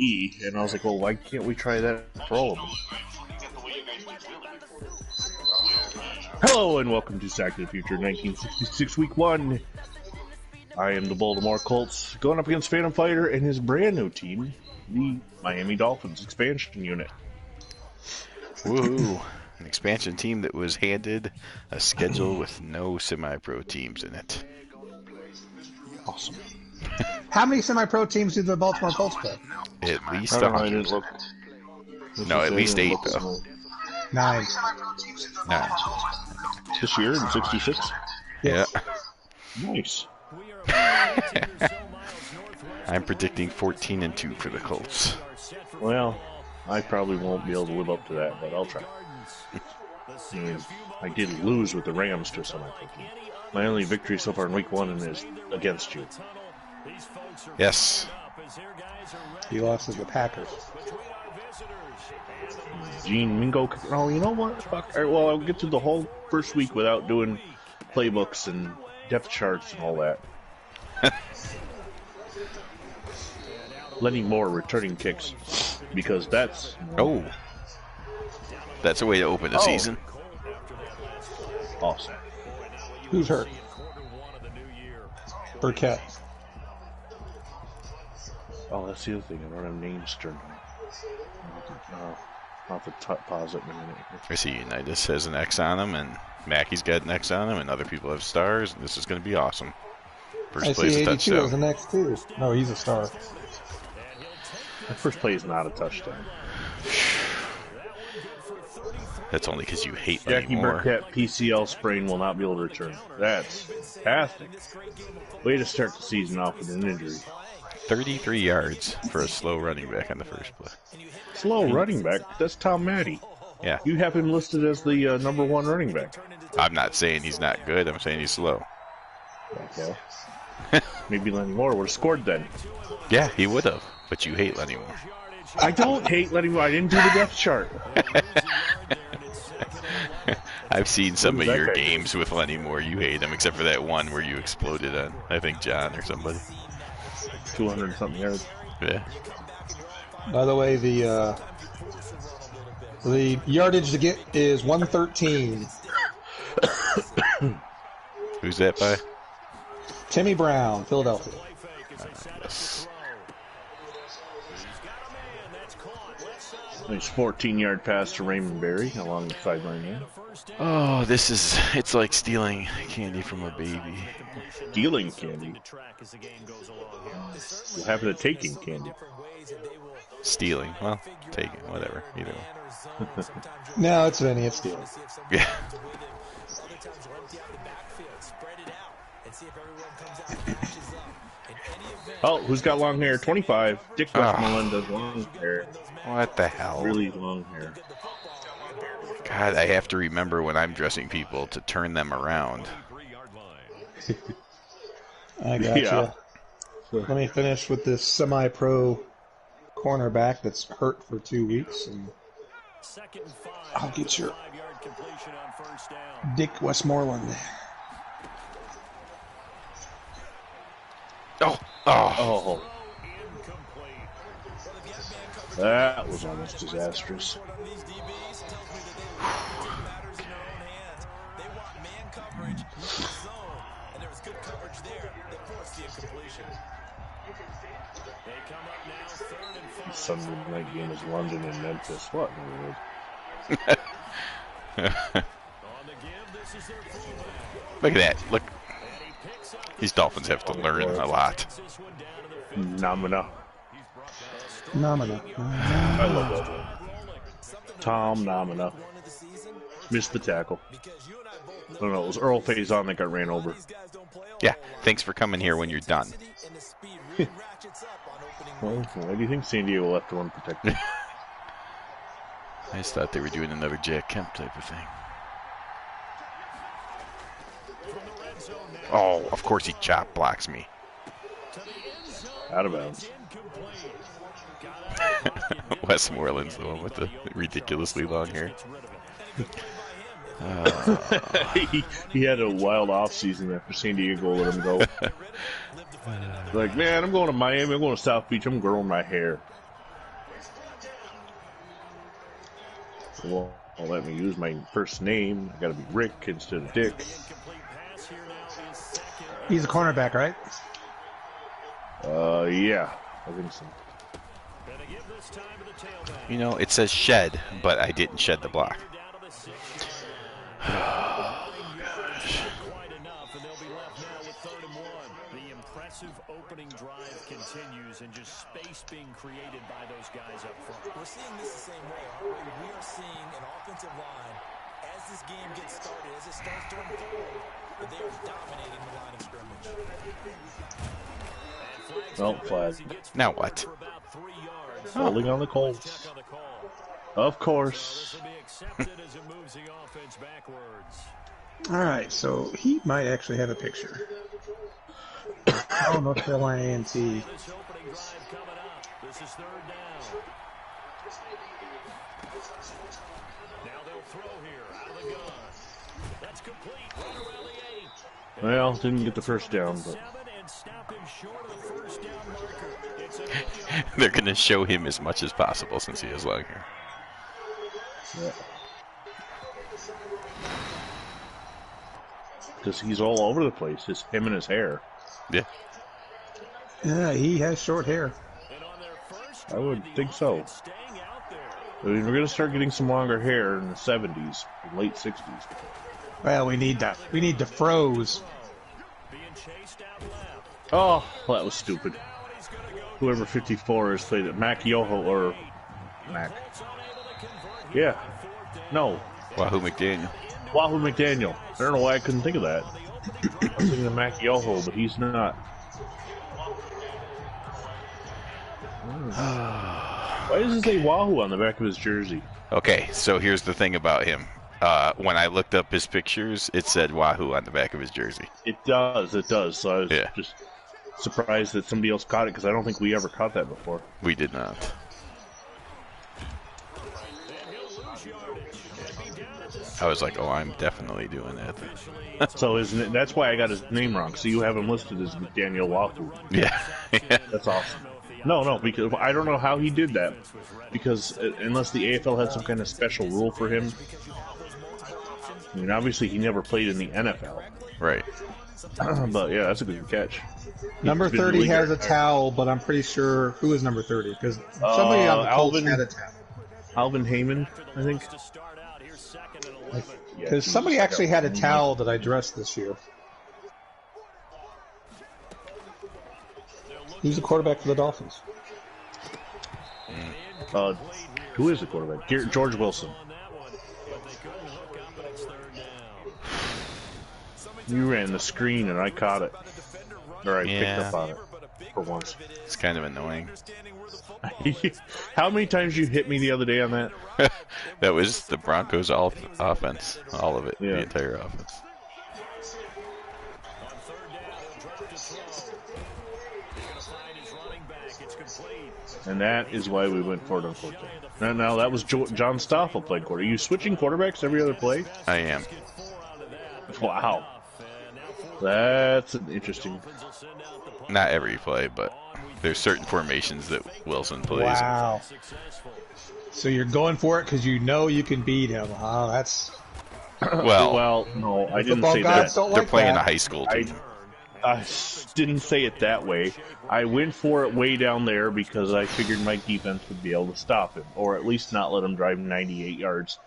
E, and I was like, well, why can't we try that for all of them? Hello, and welcome to Sack to the Future 1966 Week 1. I am the Baltimore Colts, going up against Phantom Fighter and his brand new team, the Miami Dolphins expansion unit. Woohoo! An expansion team that was handed a schedule with no semi-pro teams in it. Awesome. How many semi-pro teams do the Baltimore Colts play? At least I 100. didn't look. No, at least 8 though. 9. 9. This year in 66? Yeah. Nice. I'm predicting 14-2 for the Colts. Well, I probably won't be able to live up to that, but I'll try. I did lose with the Rams to a semi-pro team. My only victory so far in Week 1 is against you. Yes. You lost to the Packers. Gene Mingo. Oh, you know what? Fuck. All right, well, I'll get through the whole first week without doing playbooks and depth charts and all that. Lenny Moore returning kicks, because that's... Oh. That's a way to open the season. Awesome. Who's hurt? Burkett. Oh, that's the other thing. I don't have names turned on. I'll have to pause it in a minute. I see Unitas has an X on him, and Mackey's got an X on him, and other people have stars, and this is going to be awesome. First play is a touchdown. has an X too. No, he's a star. The first play is not a touchdown. That's only because you hate Jackie Lenny Moore. Burkett PCL sprain will not be able to return. That's fantastic. Way to start the season off with an injury. 33 yards for a slow running back on the first play. Slow running back? That's Tom Matty. Yeah. You have him listed as the #1 running back. I'm not saying he's not good. I'm saying he's slow. Okay. Maybe Lenny Moore would have scored then. Yeah, he would have. But you hate Lenny Moore. I don't hate Lenny Moore. I didn't do the depth chart. I've seen some of your guy games with Lenny Moore. You hate him, except for that one where you exploded on, I think, John or somebody. 200-something yards. Yeah. By the way, the yardage to get is 113. Who's that by? Timmy Brown, Philadelphia. Yes. Nice 14-yard pass to Raymond Berry along the sideline there. Oh, it's like stealing candy from a baby. Stealing candy? What happened to taking candy? Stealing. Well, taking. Whatever. Either way. No, it's Vinny. It's stealing. Yeah. Oh, who's got long hair? 25. Dick Westmoreland does long hair. What the hell? Really long hair. God, I have to remember when I'm dressing people to turn them around. I got Yeah. you. Let me finish with this semi-pro cornerback that's hurt for 2 weeks, and I'll get your Dick Westmoreland. Oh. That was almost disastrous. The Sunday night game is London and Memphis. What in the world? Look at that. Look. These Dolphins have to learn a lot. Namina. I love that. Tom Namina. Missed the tackle. Oh no, it was Earl Faison that got ran over. Yeah, thanks for coming here when you're done. Well, why do you think San Diego left one protected? I just thought they were doing another Jack Kemp type of thing. Oh, of course he chop blocks me. Out of bounds. Westmoreland's the one with the ridiculously long hair. He had a wild offseason after San Diego let him go. Like, man, I'm going to Miami. I'm going to South Beach. I'm growing my hair. Well, let me use my first name. I gotta be Rick instead of Dick. He's a cornerback, right? Yeah, I think so. You know, it says shed, but I didn't shed the block. Opening drive continues and just space being created by those guys up front. We're seeing this the same way, aren't we? We are seeing an offensive line as this game gets started, as it starts to unfold, that they are dominating the line of scrimmage. Well, flag. Now what? Holding on the Colts. Of course. All right, so he might actually have a picture. Oh, North Carolina A&T. Well, didn't get the first down, but they're going to show him as much as possible since he has long hair. yeah. Because he's all over the place. Him and his hair. Yeah. Yeah, he has short hair. I would think so. I mean, we're going to start getting some longer hair in the 70s, late 60s. Well, we need that. We need the froze. Oh, well, that was stupid. Whoever 54 is played it. Mac Yoho or Mac. Yeah. No. Wahoo McDaniel. Wahoo McDaniel. I don't know why I couldn't think of that. I was thinking of Mac Yoho, but he's not. Why does it say Wahoo on the back of his jersey? Okay, so here's the thing about him. When I looked up his pictures, it said Wahoo on the back of his jersey. It does. So I was just surprised that somebody else caught it, because I don't think we ever caught that before. We did not. I was like, oh, I'm definitely doing that. So isn't it? That's why I got his name wrong. So you have him listed as McDaniel Wahoo. Yeah. That's awesome. No, because I don't know how he did that. Because unless the AFL had some kind of special rule for him. I mean, obviously he never played in the NFL. Right. But yeah, that's a good catch. Number 30 has a towel, but I'm pretty sure who is number 30 because somebody on the Colts had a towel. Alvin Heyman, I think. Because somebody actually had a towel that I dressed this year. Who's the quarterback for the Dolphins? Who is the quarterback? George Wilson. You ran the screen and I caught it. Or I picked up on it for once. It's kind of annoying. How many times you hit me the other day on that? That was the Broncos' offense. All of it. Yeah. The entire offense. And that is why we went for it on fourth down. Now that was John Stoffel playing quarterback. Are you switching quarterbacks every other play? I am. Wow. That's an interesting. Not every play, but there's certain formations that Wilson plays. Wow. So you're going for it because you know you can beat him. Oh, that's. Well, no, I didn't say that. They're playing a high school team. I didn't say it that way. I went for it way down there because I figured my defense would be able to stop him, or at least not let him drive 98 yards,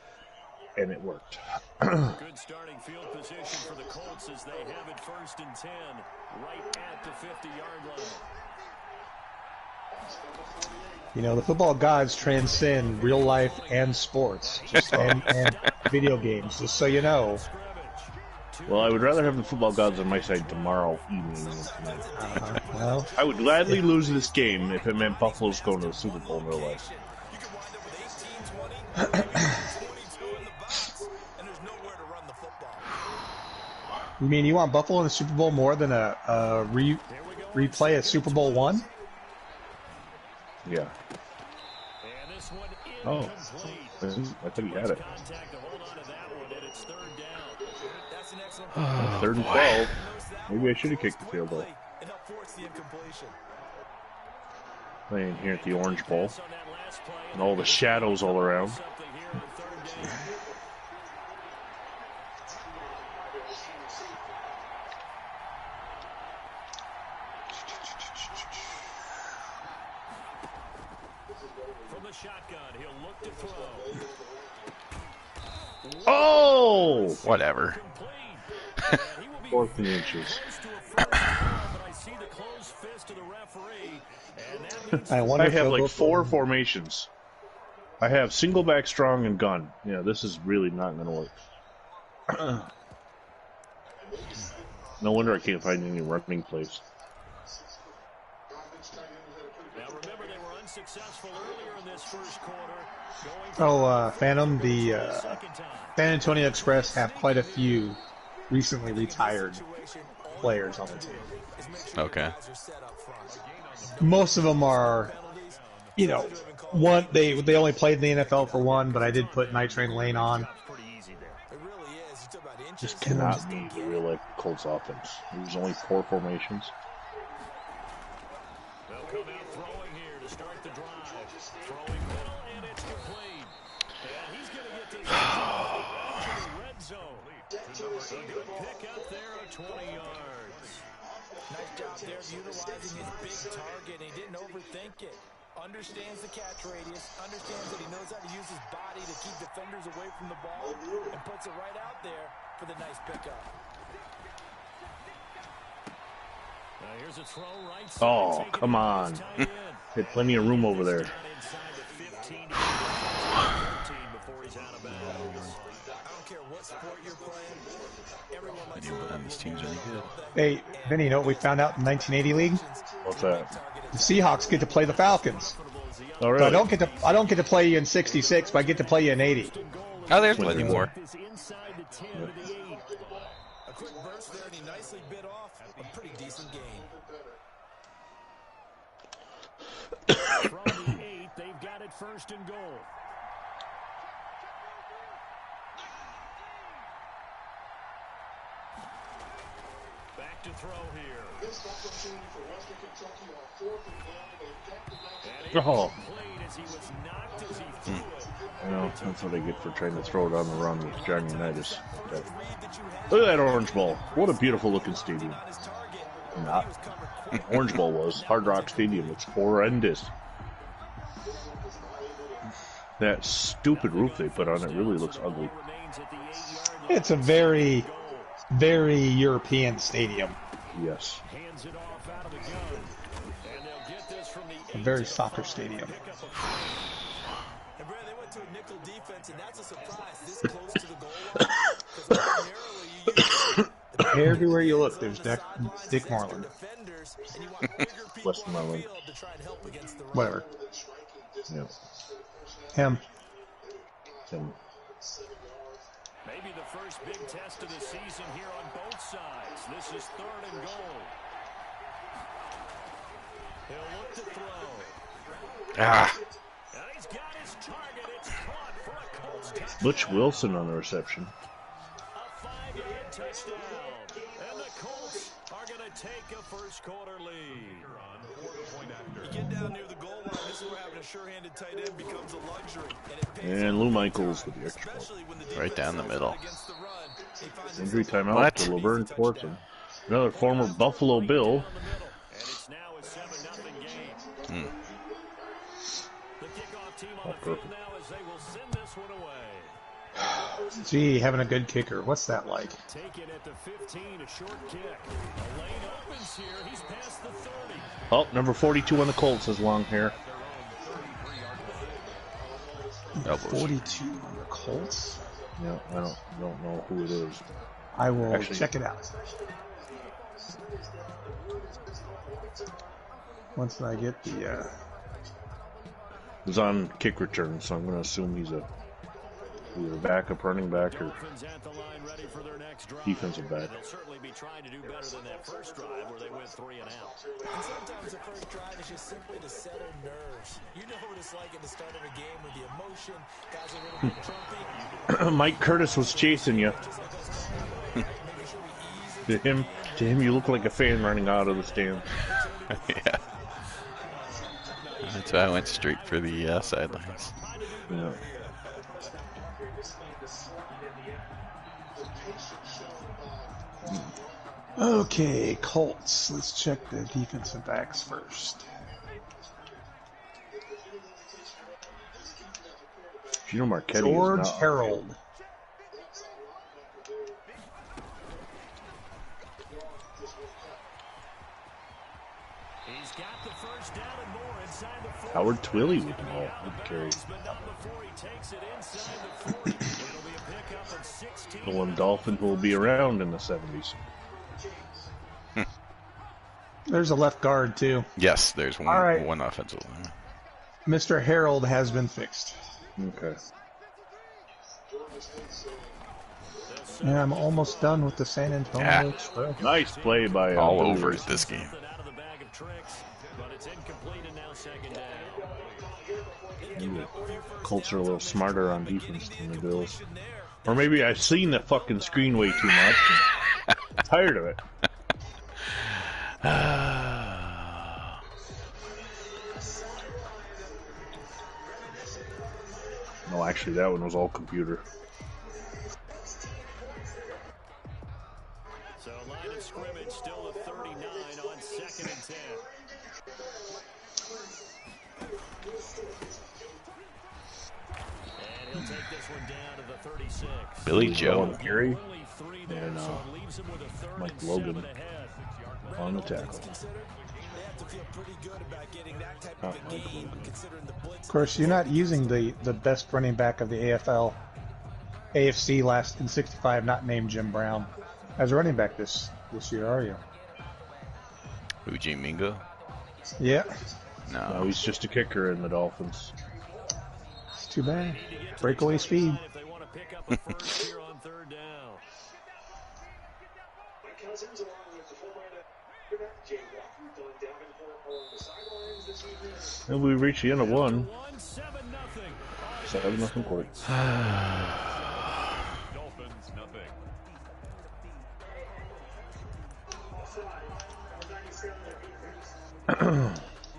and it worked. Good starting field position for the Colts as they have it 1st and 10, right at the 50-yard line. You know, the football gods transcend real life and sports, and video games, just so you know. Well, I would rather have the football gods on my side tomorrow evening than tonight. Well, I would gladly lose this game if it meant Buffalo's going to the Super Bowl in real life. you mean you want Buffalo in the Super Bowl more than a replay at Super Bowl I? Yeah. Oh, I thought he had it. 3rd and 12. Maybe I should have kicked the field goal. Playing here at the Orange Bowl. And all the shadows all around. From the shotgun, he'll look to throw. Oh! Whatever. 4th and inches. I wonder I if have they'll like go 4 for- formations. I have single back, strong, and gun. Yeah, this is really not going to work. No wonder I can't find any running plays. Now remember, they were unsuccessful earlier in this first quarter. Phantom, the San Antonio Express have quite a few recently retired players on the team. Okay. Most of them are, one they only played in the NFL for one, but I did put Night Train Lane on. This cannot be the real life Colts offense. There's only 4 formations. They'll come out throwing here to start the drive. Throwing middle, and it's complete. And he's going to get this to the red zone. A good pick up there at 20 yards. Nice job there of utilizing his big target. He didn't overthink it. Understands the catch radius, understands that he knows how to use his body to keep defenders away from the ball, and puts it right out there for the nice pickup. Here's a throw right side. Oh, come on. Had plenty of room over there. And this team's any good. Hey, Vinny, you know what we found out in the 1980 league? What's that? The Seahawks get to play the Falcons. Oh, really? So I don't get to play you in 66, but I get to play you in 80. Oh, there's plenty more. A quick burst there, and he nicely bit off a pretty decent gain. From the 8, they've got it 1st and goal. Back to throw here. Oh. As he was knocked as he threw it. I know, that's what I get for trying to throw it on the run with Johnny Unitas. Look at that Orange Bowl. What a beautiful looking stadium. Not. Orange Bowl was. Hard Rock Stadium. It's horrendous. That stupid roof they put on it really looks ugly. It's a very, very European stadium. Yes. A very soccer stadium. And Brad, they went to a nickel defense, and that's a surprise this close to the goal line. 'Cause ordinarily you use Everywhere you look, there's Dick Marlin. defenders, and you want bigger people West on the Marlin. field to try and help against the run. Whatever. Yeah. Him. Maybe the first big test of the season here on both sides. This is 3rd and goal. He'll look to throw. Ah. And he's got his target. It's caught for a Colts touchdown. Butch Wilson on the reception. A 5-yard touchdown. And the Colts are going to take a first quarter lead. You get down near the goal line, this is where having a sure-handed tight end becomes a luxury. And it pays And Lou Michaels with the extra point. especially when the Right down the middle. against the run. He finds Injury timeout What? to Laverne Thornton. Another former Buffalo Bill. And it's now a 7-0 game. The kickoff team on the field now as they will send this one away. Gee, having a good kicker. What's that like? Take it at the 15, a short kick. A lane opens here. He's past the 30. Oh, number 42 on the Colts has long hair. Elbows. 42 on the Colts? Yeah, I don't know who it is. I will Actually- check it out. Once I get the, It was on kick return, so I'm going to assume he's either backup, running back, or Dolphins at the line ready for their next drive. defensive back. They'll certainly be trying to do better than that first drive where they went 3 and out. And sometimes the first drive is just simply to settle nerves. You know what it's like at the start of a game with the emotion, guys are a little bit jumpy. Mike Curtis was chasing you. To him, you look like a fan running out of the stand. Yeah. That's why I went straight for the sidelines. Yeah. Okay, Colts. Let's check the defensive backs first. Gino Marchetti George is not Harold. He's got the first down and more inside the 40. Howard Twilley with the ball. Good carry. But not before he takes it inside the 40. It'll be a pickup of 16. The one Dolphin will be around in the 70s. There's a left guard, too. Yes, there's one, All right. one offensive line. Mr. Harold has been fixed. Okay. And I'm almost done with the San Antonio Express. Nice play by All Billy over Ray. it this game. Out of the bag of tricks, but it's incomplete and now second down. Colts are a little smarter on defense than the Bills. Or maybe I've seen the fucking screen way too much. And tired of it. No, actually, that one was all computer. So line of scrimmage still at 39 on 2nd and 10. And he'll take this one down to the 36. Billy Joe. Owen Gary Only 3 there, and so it leaves him with a 3rd Mike and Logan 7 ahead. on the tackle. They have to feel pretty good about getting that type of a game, considering the blitz. Of course, you're not using the best running back of the AFC last in 65, not named Jim Brown, as a running back this year, are you? Uji Mingo? Yeah, No. No, he's just a kicker in the Dolphins. it's too bad. Breakaway speed. If they want to pick up a first here on 3rd down. And we reached the end of one. 7-0. 7-0 Court. Dolphins, nothing.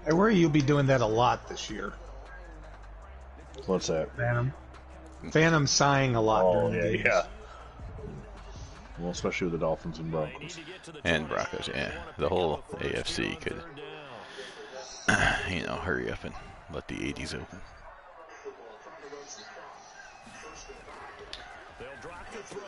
I worry you'll be doing that a lot this year. What's that? Phantom sighing a lot Oh, during yeah, games. yeah. Well, especially with the Dolphins and Broncos. And Broncos, yeah. The whole AFC could, hurry up and let the 80s open. They'll drop the throw.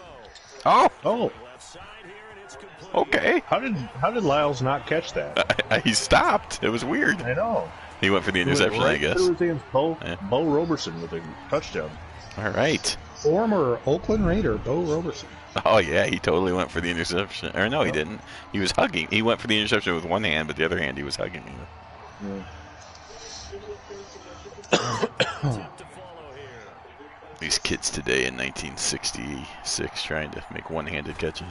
Oh, Oh, Left side here, and it's complete. okay. how did Lyles not catch that? He stopped. It was weird. I know. He went for the interception, I guess. Through his hands. Bo Yeah. Roberson with a touchdown. All right. Former Oakland Raider Bo Roberson. Oh, yeah, he totally went for the interception. Or no, he didn't. He was hugging. He went for the interception with one hand, but the other hand he was hugging me with. Attempt to follow here. These kids today in 1966 trying to make one-handed catches.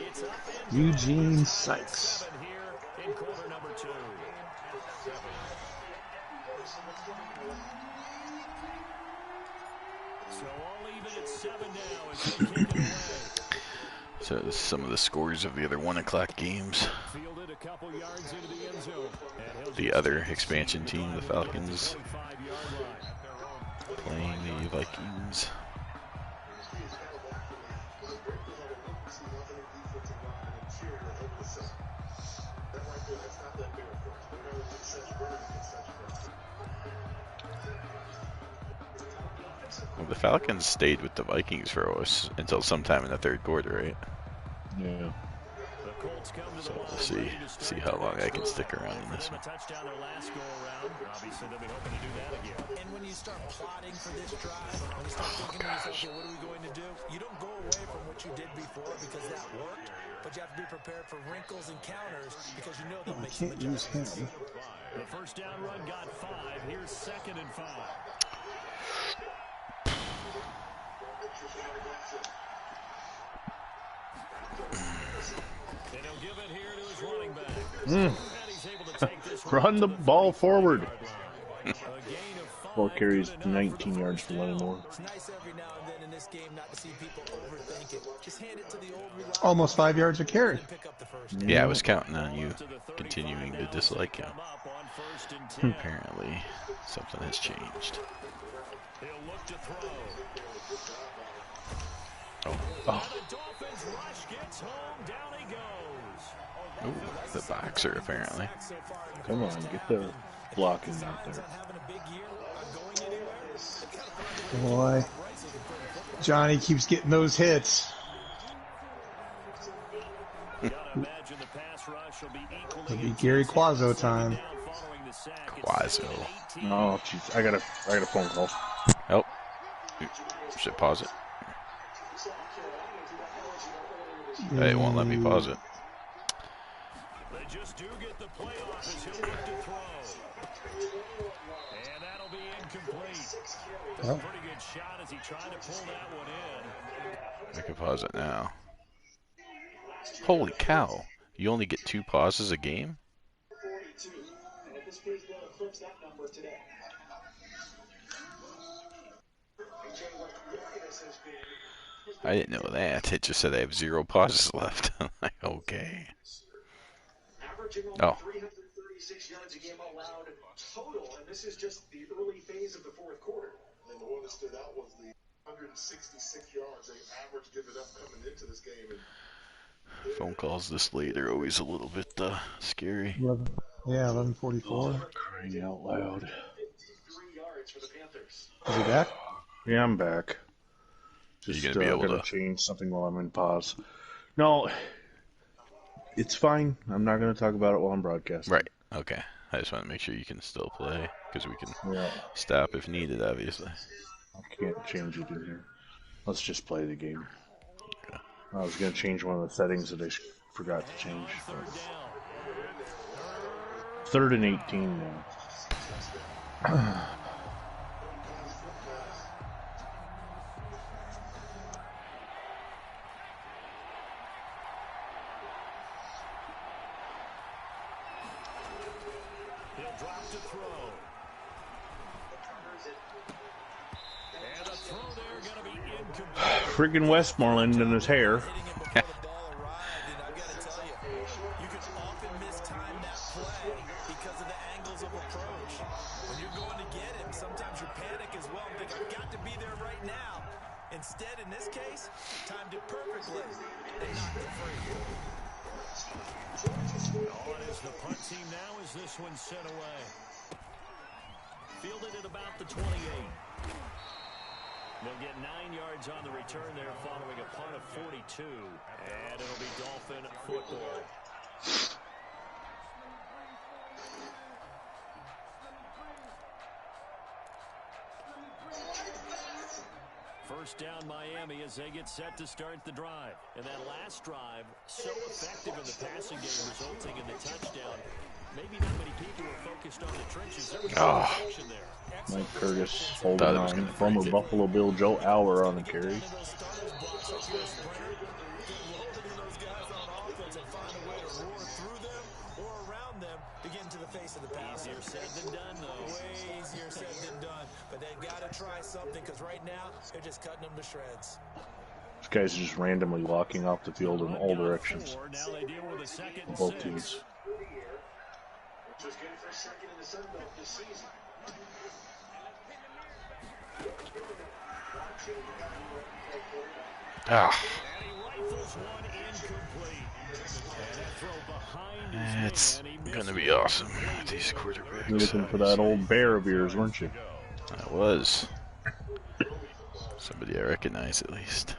It's up Eugene Sykes. 7 here in quarter number 2. So all even at 7 now as they kick it away. So this is some of the scores of the other 1 o'clock games. Fielded a couple yards into the end zone. And he'll The other expansion team, the Falcons, 25-yard line. playing the Vikings. Well, the Falcons stayed with the Vikings for us until sometime in the 3rd quarter, right? Yeah. The Colts come to the So ball, we'll see ready to start how the long next I can quarter. stick around in They this gave them one. a touchdown their last go around. Obviously, they'll be hoping to do that again. And when you start plotting for this drive, when you start thinking to yourself, okay, what are we going to do? You don't go away from what you did before because that worked, but you have to be prepared for wrinkles and counters because you know they'll I make some can't use adjustments. him. The first down run got 5. Here's 2nd and 5. And he'll give it here to his running back. And he's able to take this Run the ball forward. A gain of 5. 4 carries, 19 yards for Lennon Moore. It's nice every now and then in this game not to see people overthink it. Just hand it to the old reliable Almost 5 yards a carry. and pick up the first. Yeah, I was counting on you continuing to dislike him. Up on 1st and 10. Apparently, something has changed. He'll look to throw. Oh. Ooh, the boxer, apparently. Come on, get the blocking out there. Boy. Johnny keeps getting those hits. It'll be Gary Quazzo time. Quazzo. Oh, jeez. I got a phone call. Oh. Should pause it. Hey, it won't let me pause it. They just do get the playoff as he'll look to throw. And that'll be incomplete. Oh. Pretty good shot as he tried to pull that one in. I can pause it now. Holy cow. You only get 2 pauses a game? I didn't know that. It just said I have 0 pauses left. I'm like, okay. Oh. 336 yards a game allowed total, and this is just the early phase of the fourth quarter. And the one that stood out was the 166 yards they averaged giving up coming into this game. And Phone calls this late are always a little bit scary. 11:44. Oh, crying out loud. 53 yards for the Panthers. Is he back? Yeah, I'm back. Just Are you gonna be able gotta to change something while I'm in pause. No, it's fine. I'm not gonna talk about it while I'm broadcasting. Right. Okay. I just want to make sure you can still play, because we can Yeah, stop if needed, obviously. I can't change it in here. Let's just play the game. I was gonna change one of the settings that I forgot to change. 3rd and 18 now. He'll drop to throw. And the throw there going to be incomplete. Friggin' Westmoreland in his hair. I've got to tell you, you can often mistime that play because of the angles of approach. When you're going to get him, sometimes you panic as well and think, I've got to be there right now. Instead, in this case, timed it perfectly and knocked it free. On is the punt team now as this one's sent away. Fielded at about the 28. They'll get 9 yards on the return there following a punt of 42. And it'll be Dolphin football. First down Miami as they get set to start the drive. And that last drive, so effective in the passing game, resulting in the touchdown. Maybe not many people were focused on the trenches. There was no action there. Mike Curtis holding on. Former Buffalo Bill Joe Auer on the carry. Easier said than done, though. Way easier said than done. But they've got to try something because right now they're just cutting them to shreds. This guy's just randomly walking off the field in all directions. Now they deal with a second Both teams. Which was good for second in the Sun Belt this season. It's going to be awesome with these quarterbacks. You're looking for that old bear of yours, weren't you? I was. Somebody I recognize, at least.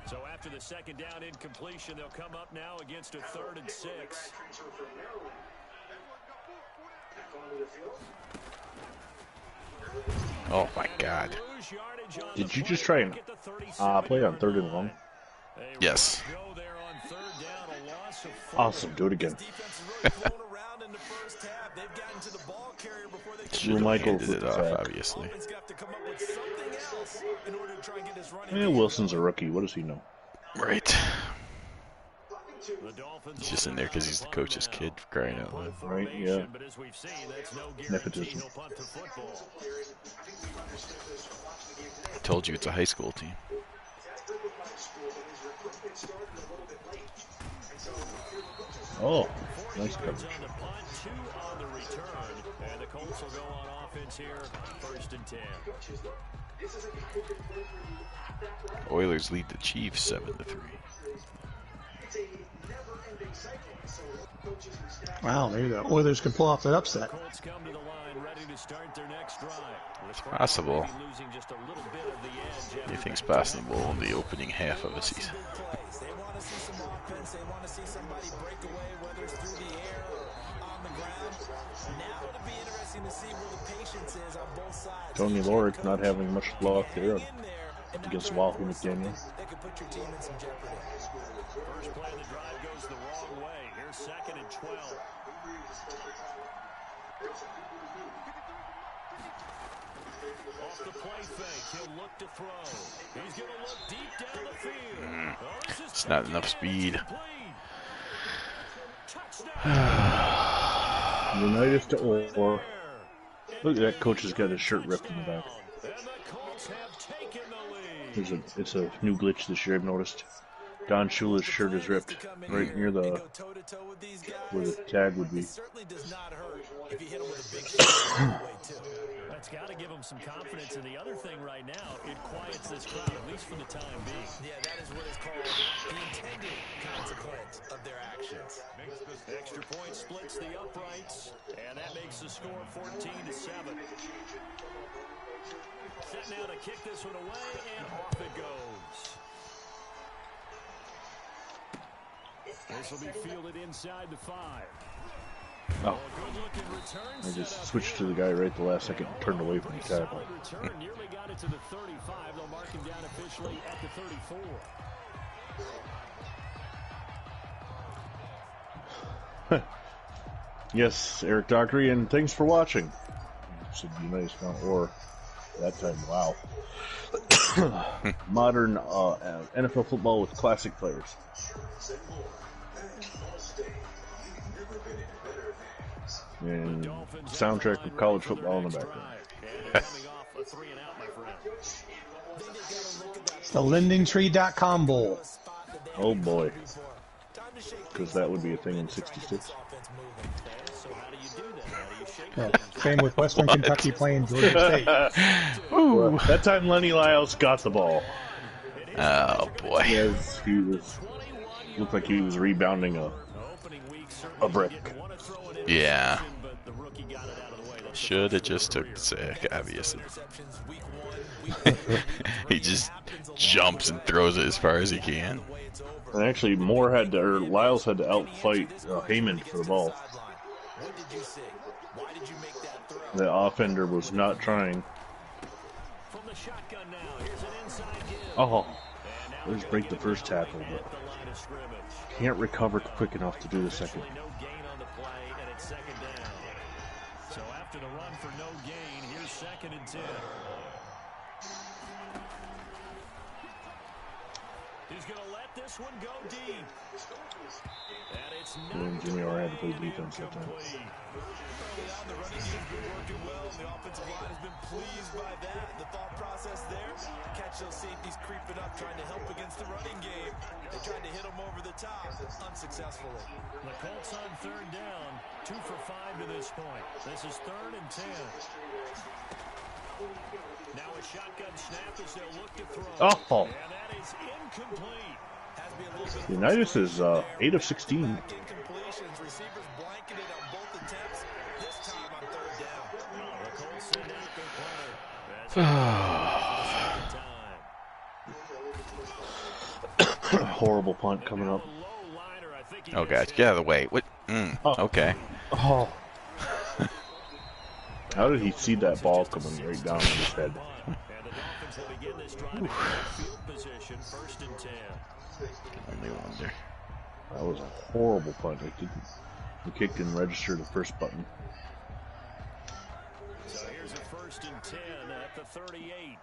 So after the second down incompletion, they'll come up now against a 3rd and 6. Oh my God. Did you just try and play on 3rd and long? Yes. Awesome, do it again. Should have handed it off, obviously. Yeah, Wilson's a rookie. What does he know? Right. He's just in there because he's the coach's kid, for crying out loud. Right, yeah. Nepotism. I told you it's a high school team. Oh, nice coverage. On the punt, 2 on the return, and the Colts will go on offense here, 1st and 10. Oilers lead the Chiefs 7-3. Wow, maybe the Oilers could pull off that upset. Colts come to the line, ready to start their next drive. It's possible. Losing just a little bit of the edge. Anything's possible in the opening half of a season. They want to see some offense. They want to see somebody break away, whether it's through the air or on the ground. Now it'll be interesting to see where the patience is on both sides. Tony Lorick not having much luck there against Wahoo McDaniel. That could put your team in some jeopardy. First play of the drive goes the wrong way. Here's 2nd and 12. Off the play fake, he'll look to throw. He's going to look deep down the field. It's not enough speed. Unitas to or. Look at that coach has got his shirt ripped in the back. It's a new glitch this year, I've noticed. Don Shula's shirt is ripped right near the where the tag would be. That's got to give him some confidence. And the other thing right now, it quiets this crowd, at least for the time being. Yeah, that is what is called the intended consequence of their actions. Extra point splits the uprights, and that makes the score 14-7. Set now to kick this one away, and off it goes. This will be fielded inside the 5. Oh, I just switched to the guy right the last second and turned away from the tackle. Nearly got it to the 35. They'll mark him down officially at the 34. Yes, Eric Dockery, and thanks for watching. Should be nice, or that time, wow. Modern NFL football with classic players. And soundtrack of college football in the background. The LendingTree.com Bowl. Oh boy. Because that would be a thing in 66. Yeah, same with Western Kentucky playing Georgia State. Well, that time Lenny Lyles got the ball. Oh boy. Yes, he was looked like he was rebounding a brick. Yeah. Should have just took the sack, obviously. He just jumps and throws it as far as he can. And actually, Lyles had to outfight Heyman for the ball. The offender was not trying. Oh, let's break the first tackle, but can't recover quick enough to do the second. So after the run for no gain, here's 2nd and 10. He's going to let this one go deep. And it's not Jimmy already had to play defense that time. The running game's been working well, and the offensive line has been pleased by that. The thought process there, catch those safeties creeping up, trying to help against the running game. They tried to hit them over the top, unsuccessfully. The Colts on 3rd down, 2 for 5 to this point. This is 3rd and 10. Now a shotgun snap as they'll look to throw. Oh, And that is incomplete. Unitas is 8 of 16. Incompletions, receivers blanketed on both attempts. This time on 3rd down. The Colts send out their punter. Horrible punt coming up. Oh gosh, get out of the way. What? Okay. Oh. How did he see that ball coming right down on his head? Only wonder. That was a horrible punt. The kick didn't register the first button. So here's a 1st and 10 at the 38.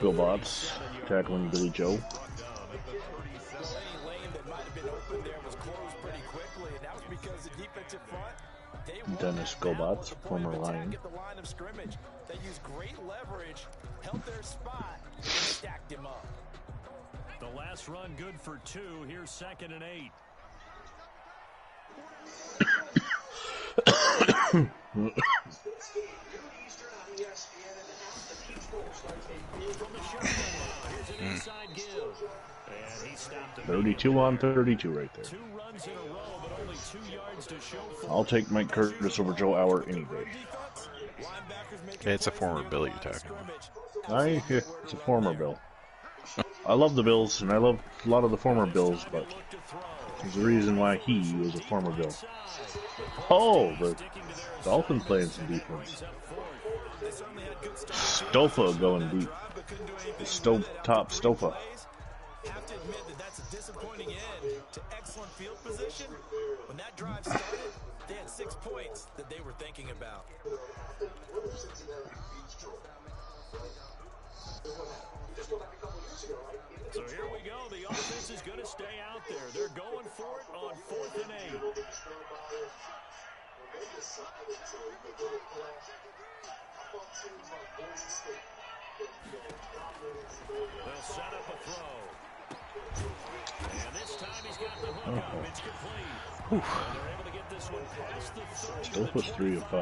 Bill Botts tackling Billy Joe. Lane that might have been open there was closed pretty quickly, and that was because the defensive front They Dennis won. Now Gobots, with the point former of attack Lion. at the line of scrimmage. They used great leverage, held their spot, and stacked him up. The last run good for 2. Here's 2nd and 8. From the shotgun line, here's an inside give. And he stopped it. 32 on 32 right there. 2 runs in a row, but only 2 yards to show for I'll take Mike Curtis over Joe Hour any day. It's a former Bill you're talking about. It's a former Bill. I love the Bills, and I love a lot of the former Bills, but there's a reason why he was a former Bill. Oh, the Dolphins playing some defense. Stofa going deep. The top Stofa. Have to admit that that's a disappointing end to excellent field position. When that drive started, they had 6 points that they were thinking about. So here we go. The offense is going to stay out there. They're going for it on 4th and 8. They'll set up a throw. And this time he's got the hook up. It's complete. And they're able to get this one past the 30. Stofa's 3 of 5.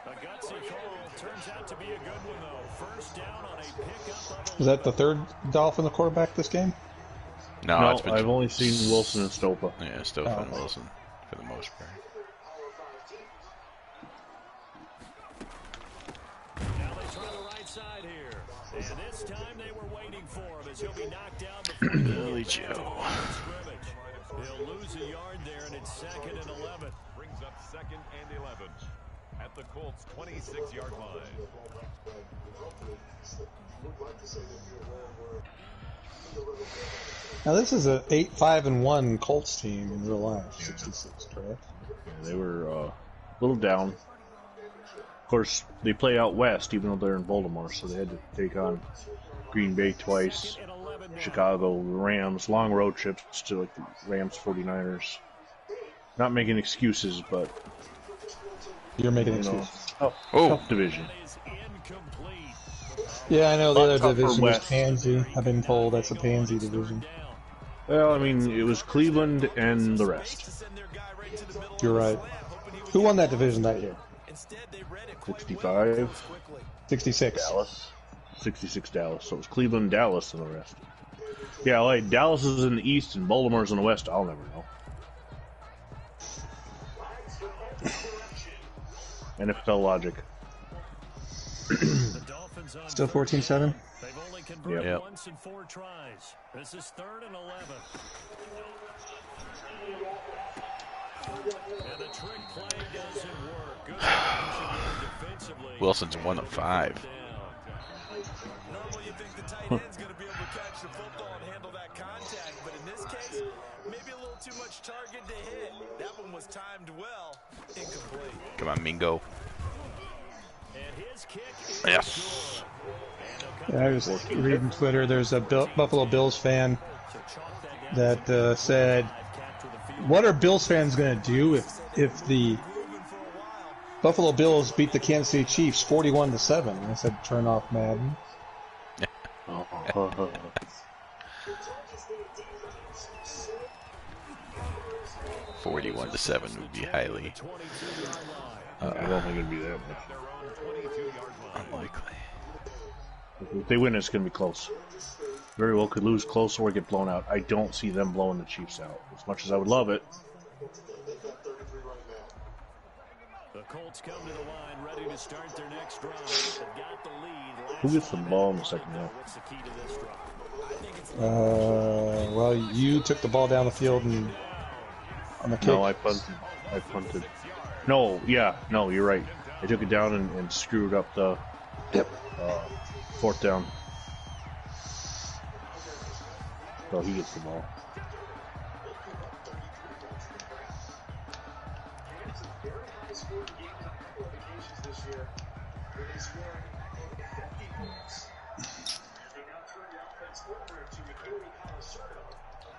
A gutsy call. Turns out to be a good one, though. First down on a pickup of Is that the third Dolphin, the quarterback this game? No, it's been I've only seen Wilson and Stofa. Yeah, Stofa and Wilson for the most part. Now they try the right side here. And this time they were waiting for him as he'll be knocked down before he Billy gets back to the Joe. line of scrimmage. He'll lose a yard there, and it's 2nd and 11. Brings up 2nd and 11 at the Colts' 26-yard line. Now this is a 8-5-1 Colts team in real life. 66, correct? Yeah, they were a little down. Of course, they play out west, even though they're in Baltimore, so they had to take on Green Bay twice, Chicago, Rams, long road trips to like the Rams 49ers. Not making excuses, but You're making you know, excuses. tough division. Yeah, I know the other tougher division is West. pansy. I've been told that's a pansy division. Well, I mean, it was Cleveland and the rest. You're right. Who won that division that year? 65, 66. Dallas. 66 Dallas. So it was Cleveland, Dallas, and the rest. Yeah, like Dallas is in the east and Baltimore's in the west. I'll never know. NFL logic. Still 14-7? They've only converted Yep. once in 4 tries. This is 3rd and 11. And the trick play doesn't work. Good defensively. Wilson's 1 of 5. Normally you think the tight end's going to be able to catch the football and handle that contact, but in this case, maybe a little too much target to hit. That one was timed well. Incomplete. Come on, Mingo. And his kick is Yes. Yeah, I was reading Twitter. There's a Buffalo Bills fan that said, "What are Bills fans going to do if the Buffalo Bills beat the Kansas City Chiefs 41-7?" And I said, "Turn off Madden." 41-7 would be highly I don't think it'd be that much. unlikely. If they win, it's going to be close. Very well could lose close or get blown out. I don't see them blowing the Chiefs out. As much as I would love it. The Colts come to the line, ready to start their next drive. They've got the lead. Who gets the ball in the second half? What's the key to this drive? Well, you took the ball down the field and on the kick. No, I punted. No, you're right. I took it down and screwed up the fourth down. So he gets the ball.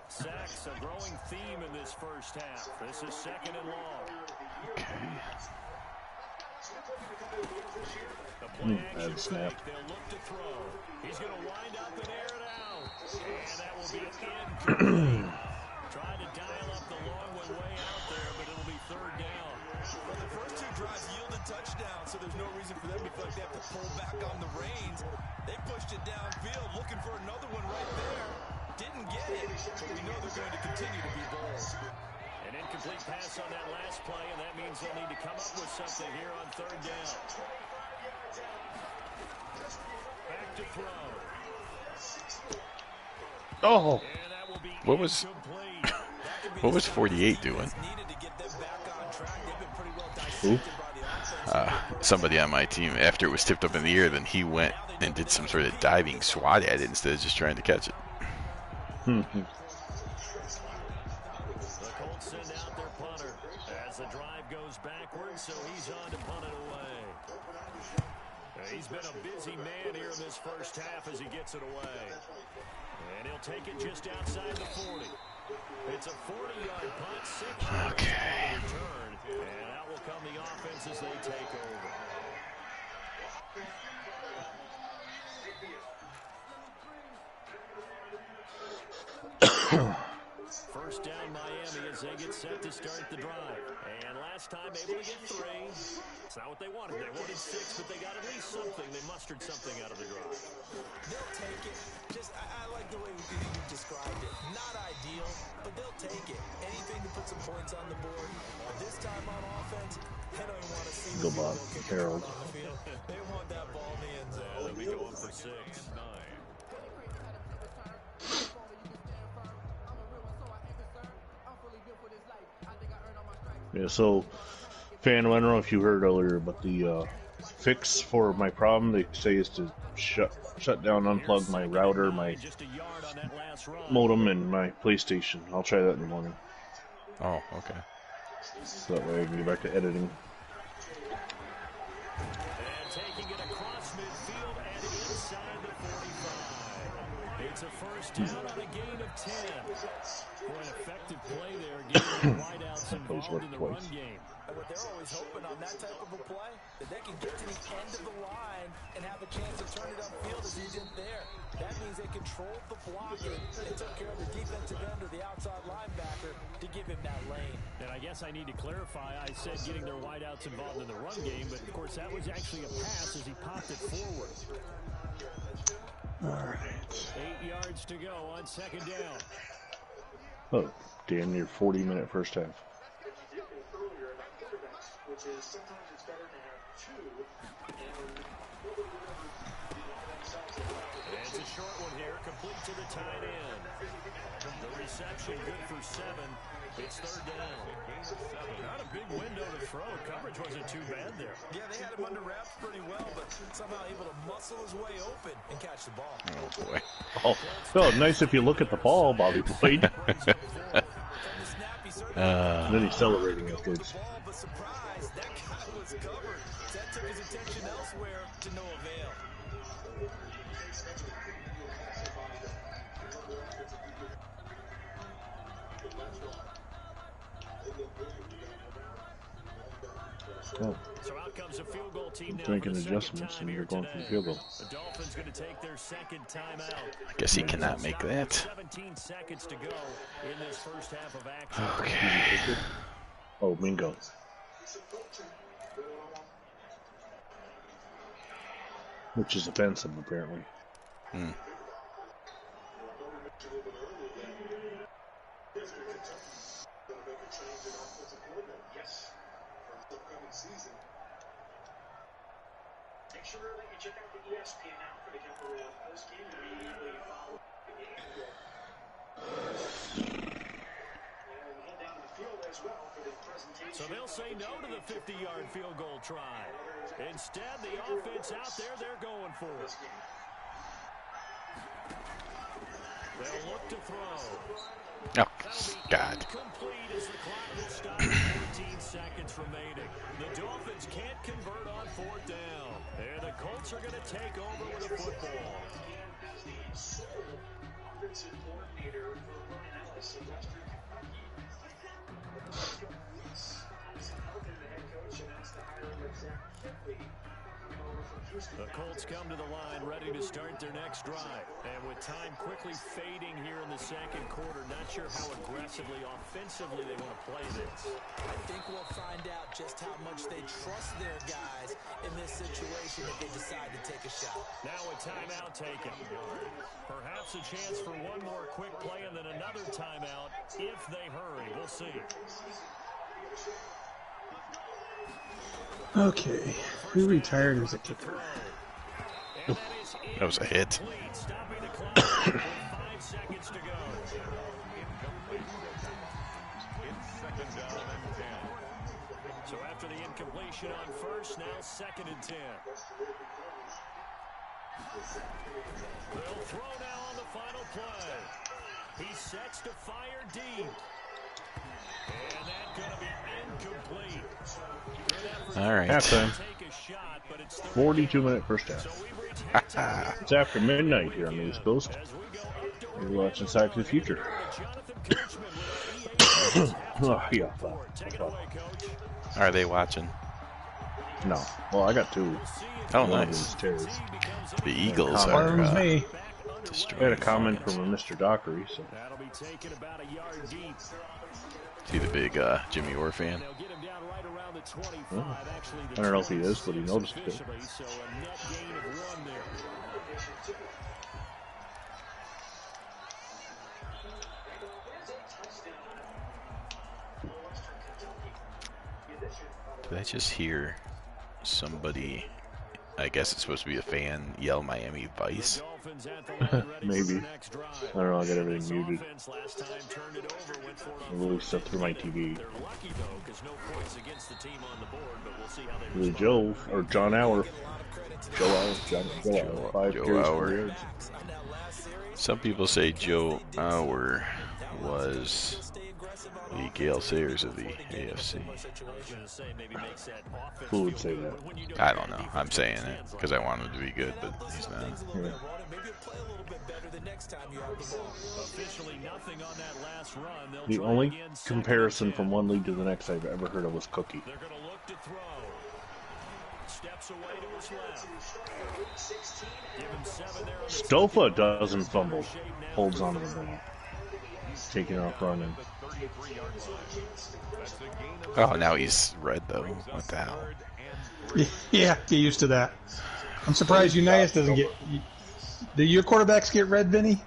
Sacks, a growing theme in this first half. This is 2nd and long. Bad snap. They'll look to throw. He's going to wind up and air it out. And that will be incomplete. Trying to dial up the long one way out there, but it'll be third down. Well, the first two drives yielded touchdowns, so there's no reason for them to feel like they have to pull back on the reins. They pushed it downfield, looking for another one right there. Didn't get it, but we know they're going to continue to be bold. An incomplete pass on that last play, and that means they'll need to come up with something here on third down. Back to throw. Oh, And that will be What was 48 doing? who? Somebody on my team. After it was tipped up in the air, then he went and did some sort of diving swat at it instead of just trying to catch it. The Colts send out their punter as the drive goes backwards, so he's on to punt it away. He's been a busy man here in this first half as he gets it away. And he'll take it just outside the 40. It's a 40-yard punt, 6 yards Okay. return, and out will come the offense as they take over. First down Miami as they get set to start the drive. And last time able to get 3. It's not what they wanted. They wanted 6, but they got at least something. They mustered something out of the drive. They'll take it. I like the way you described it. Not ideal, but they'll take it. Anything to put some points on the board. This time on offense, they don't even want to see Go Bob, Harold. They want that ball in the end zone. They'll be going for 6. 9. Yeah, so, fan, I don't know if you heard earlier, but the fix for my problem, they say, is to shut down, unplug my router, my modem, and my PlayStation. I'll try that in the morning. Oh, okay. So that way I can get back to editing. And taking it across midfield and inside the 45. It's a first down on a gain of 10. For an effective play there, getting the wideouts involved in the run game. And what they're always hoping on that type of a play, that they can get to the end of the line and have a chance to turn it upfield as he did there. That means they controlled the blocking and took care of the defensive end or the outside linebacker to give him that lane. And I guess I need to clarify, I said getting their wideouts involved in the run game, but of course that was actually a pass as he popped it forward. All right. 8 yards to go on second down. Oh, damn near 40-minute first half. Which is sometimes it's better to have 2 and It's a short one here, complete to the tight end. The reception good for 7. It's third down. Not a big window to throw. Coverage wasn't too bad there. Yeah, they had him under wraps pretty well, but somehow able to muscle his way open and catch the ball. Oh, boy. Oh, well, nice if you look at the ball, Bobby Boyd. And then he's celebrating afterwards. But surprise, that guy was covered. That took his attention elsewhere to no avail. Oh, So out comes a field goal team now. making for the second adjustments time and here they're going for the today. field goal. The Dolphins going to take their second timeout. I guess he cannot make that. 17 seconds to go in this first half of action. Okay. Oh, Mingo. Which is offensive, apparently. Hmm. make sure that you check out the ESPN app for the Kemper post game and immediately follow the game. And head down to the field as well for the presentation. So they'll say no to the 50-yard field goal try. Instead, the offense out there, they're going for it. They'll look to throw. Oh, God. Complete as the clock will stop. 14 seconds remaining. The Dolphins can't convert on fourth down. And the Colts are going to take over with a football. Offensive coordinator for Vernon Ellis of Western Kentucky. The Colts come to the line ready to start their next drive. And with time quickly fading here in the second quarter, not sure how aggressively, offensively they want to play this. I think we'll find out just how much they trust their guys in this situation if they decide to take a shot. Now a timeout taken. Perhaps a chance for one more quick play and then another timeout if they hurry. We'll see. Okay, who retired as a kicker? That was a hit. So after the incompletion on first, now 2nd and 10. They'll throw now on the final play. He sets to fire deep. And that's going to be incomplete. All right. Halftime. 42-minute first half. It's after midnight here on the East Coast. You're watching Side to the Future. Oh, yeah. Are they watching? No. Well, I got two. Oh, nice. The Eagles are me. I had a comment from a Mr. Dockery. So. Is he the big Jimmy Orr fan? Well, I don't know if he is, but he noticed it. Did I just hear somebody, I guess it's supposed to be a fan, yell Miami Vice? Maybe. I don't know, I got everything muted. I really stuff through my TV. Really Joe, or John Hour. Joe Hour, 5 Joe carries, Hour. 4 yards. Some people say Joe Hour was the Gale Sayers of the AFC. Who would say that? I don't know. I'm saying it because I want him to be good, but he's not. Yeah. The only comparison from one league to the next I've ever heard of was Cookie. Stofa doesn't fumble. Holds on to the ball. Taking off running. Oh, now he's red, though. What the hell? Yeah, get used to that. I'm surprised Unitas doesn't get... Do your quarterbacks get red, Vinny?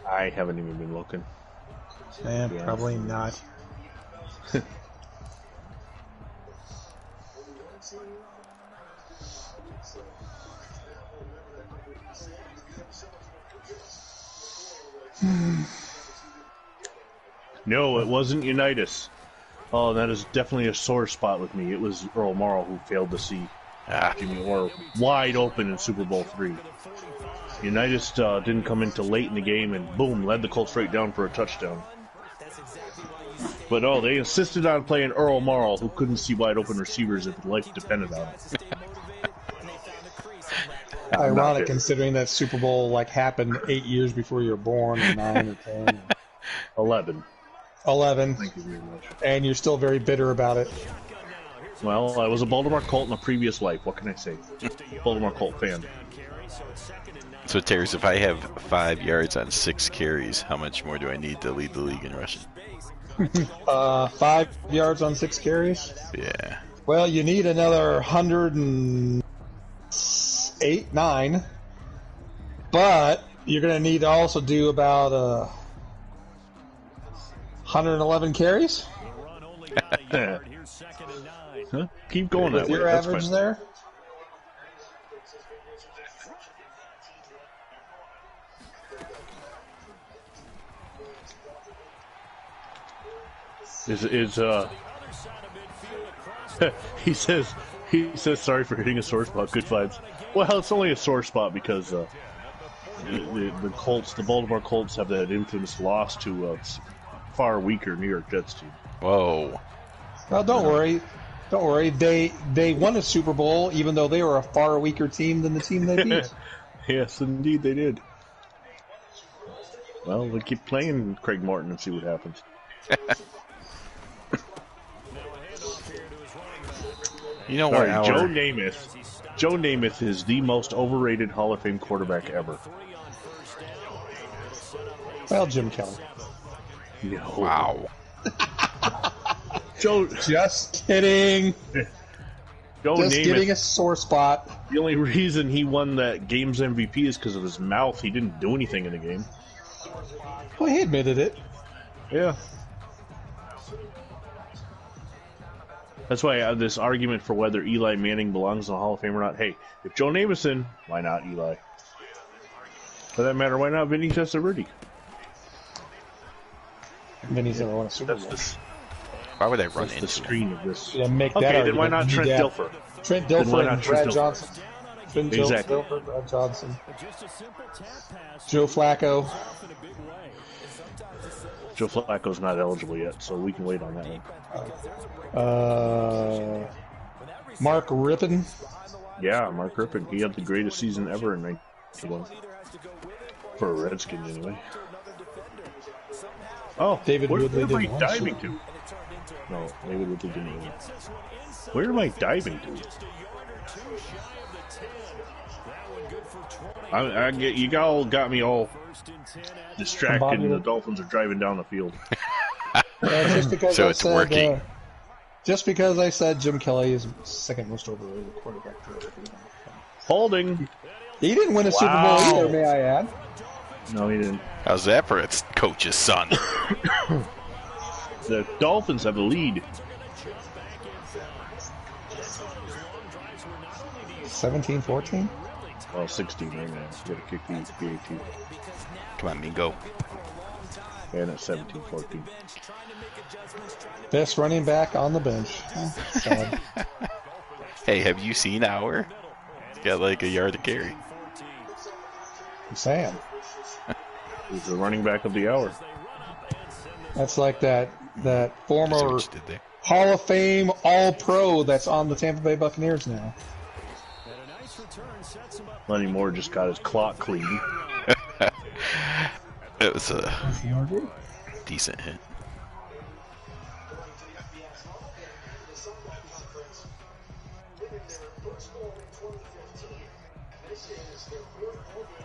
I haven't even been looking. Yeah, probably not. No, it wasn't Unitas. Oh, that is definitely a sore spot with me. It was Earl Morrow who failed to see Jimmy Orr wide open in Super Bowl III. Unitas didn't come in till late in the game and boom, led the Colts right down for a touchdown. But no, they insisted on playing Earl Morrow, who couldn't see wide open receivers if life depended on it. Ironic, considering that Super Bowl happened 8 years before you were born, or 9 or 10. 11. 11. Thank you very much. And you're still very bitter about it. Well, I was a Baltimore Colt in a previous life. What can I say? Baltimore Colt fan. So, Terrence, if I have 5 yards on 6 carries, how much more do I need to lead the league in rushing? 5 yards on 6 carries? Yeah. Well, you need another 108, 9. But you're going to need to also do about 111 carries? Huh? Keep going that way. Your average there? he says sorry for hitting a sore spot. Good vibes. Well, it's only a sore spot because the Colts, the Baltimore Colts, have that infamous loss to a far weaker New York Jets team. Whoa. Well, don't worry. Don't worry. They won a Super Bowl even though they were a far weaker team than the team they beat. Yes, indeed they did. Well, we'll keep playing Craig Morton and see what happens. You know Sorry, what? Joe Namath is the most overrated Hall of Fame quarterback ever. Well, Jim Kelly. No. Wow. Joe. Just kidding. Joe Just Namath, getting a sore spot. the only reason he won that game's MVP is because of his mouth. He didn't do anything in the game. Well, he admitted it. Yeah. That's why I have this argument for whether Eli Manning belongs in the Hall of Fame or not. Hey, if Joe Namath's in, why not Eli? For that matter, why not Vinny Testaverde? Vinny's never won a Super Bowl. Why would I run That's into the screen of this. Yeah, make that Okay, then why argument. not Trent Yeah. Dilfer? Trent Then why Dilfer not and Trent Brad Dilfer? Johnson. Trent Exactly. Dilfer, Brad Johnson. Joe Flacco. Joe Flacco's not eligible yet, so we can wait on that one. Mark Rippon. Yeah, Mark Rippon. He had the greatest season ever in 1991. For a Redskin, anyway. Oh, David where Woodley am I didn't win. diving to? No, David Woodley didn't win. Where am I diving to? You all got me all distracted, and the Dolphins are driving down the field. Just because So I it's said, working. Just because I said Jim Kelly is second most overrated quarterback. Holding. He didn't win a Super Bowl either, may I add. No, he didn't. How's that for its coach's son? The Dolphins have the lead. 17-14? Well, 16 right now. You gotta kick the 18. Come on, Mingo. And it's 17-14. Best running back on the bench. Sad. Hey, have you seen Hour? He's got like a yard to carry. Sam. He's the running back of the hour. That's like that former What you did there. Hall of Fame All-Pro that's on the Tampa Bay Buccaneers now. Lenny Moore just got his clock clean. It was a decent hit.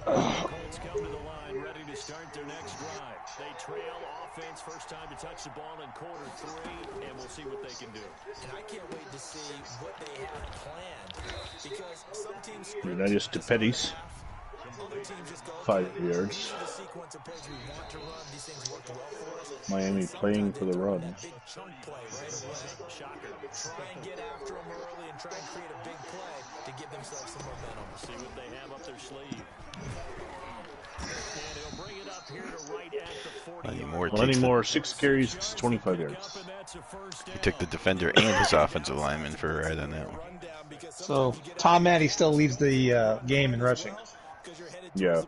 Colts come to the line, ready to start their next drive. They trail offense, first time to touch the ball in quarter 3, and we'll see what they can do. And I can't wait to see what they have planned, because some teams Unitas to Pettis. 5 yards. Miami playing for the run. Try and get after them early and try and create a big play to give themselves some momentum. See what they have up their sleeve. And he'll bring it up here to right at the 40. Lenny Moore, 6 carries, 25 yards. He took the defender and his offensive lineman for a ride on that one. So Tom Matty still leads the game in rushing. Yeah.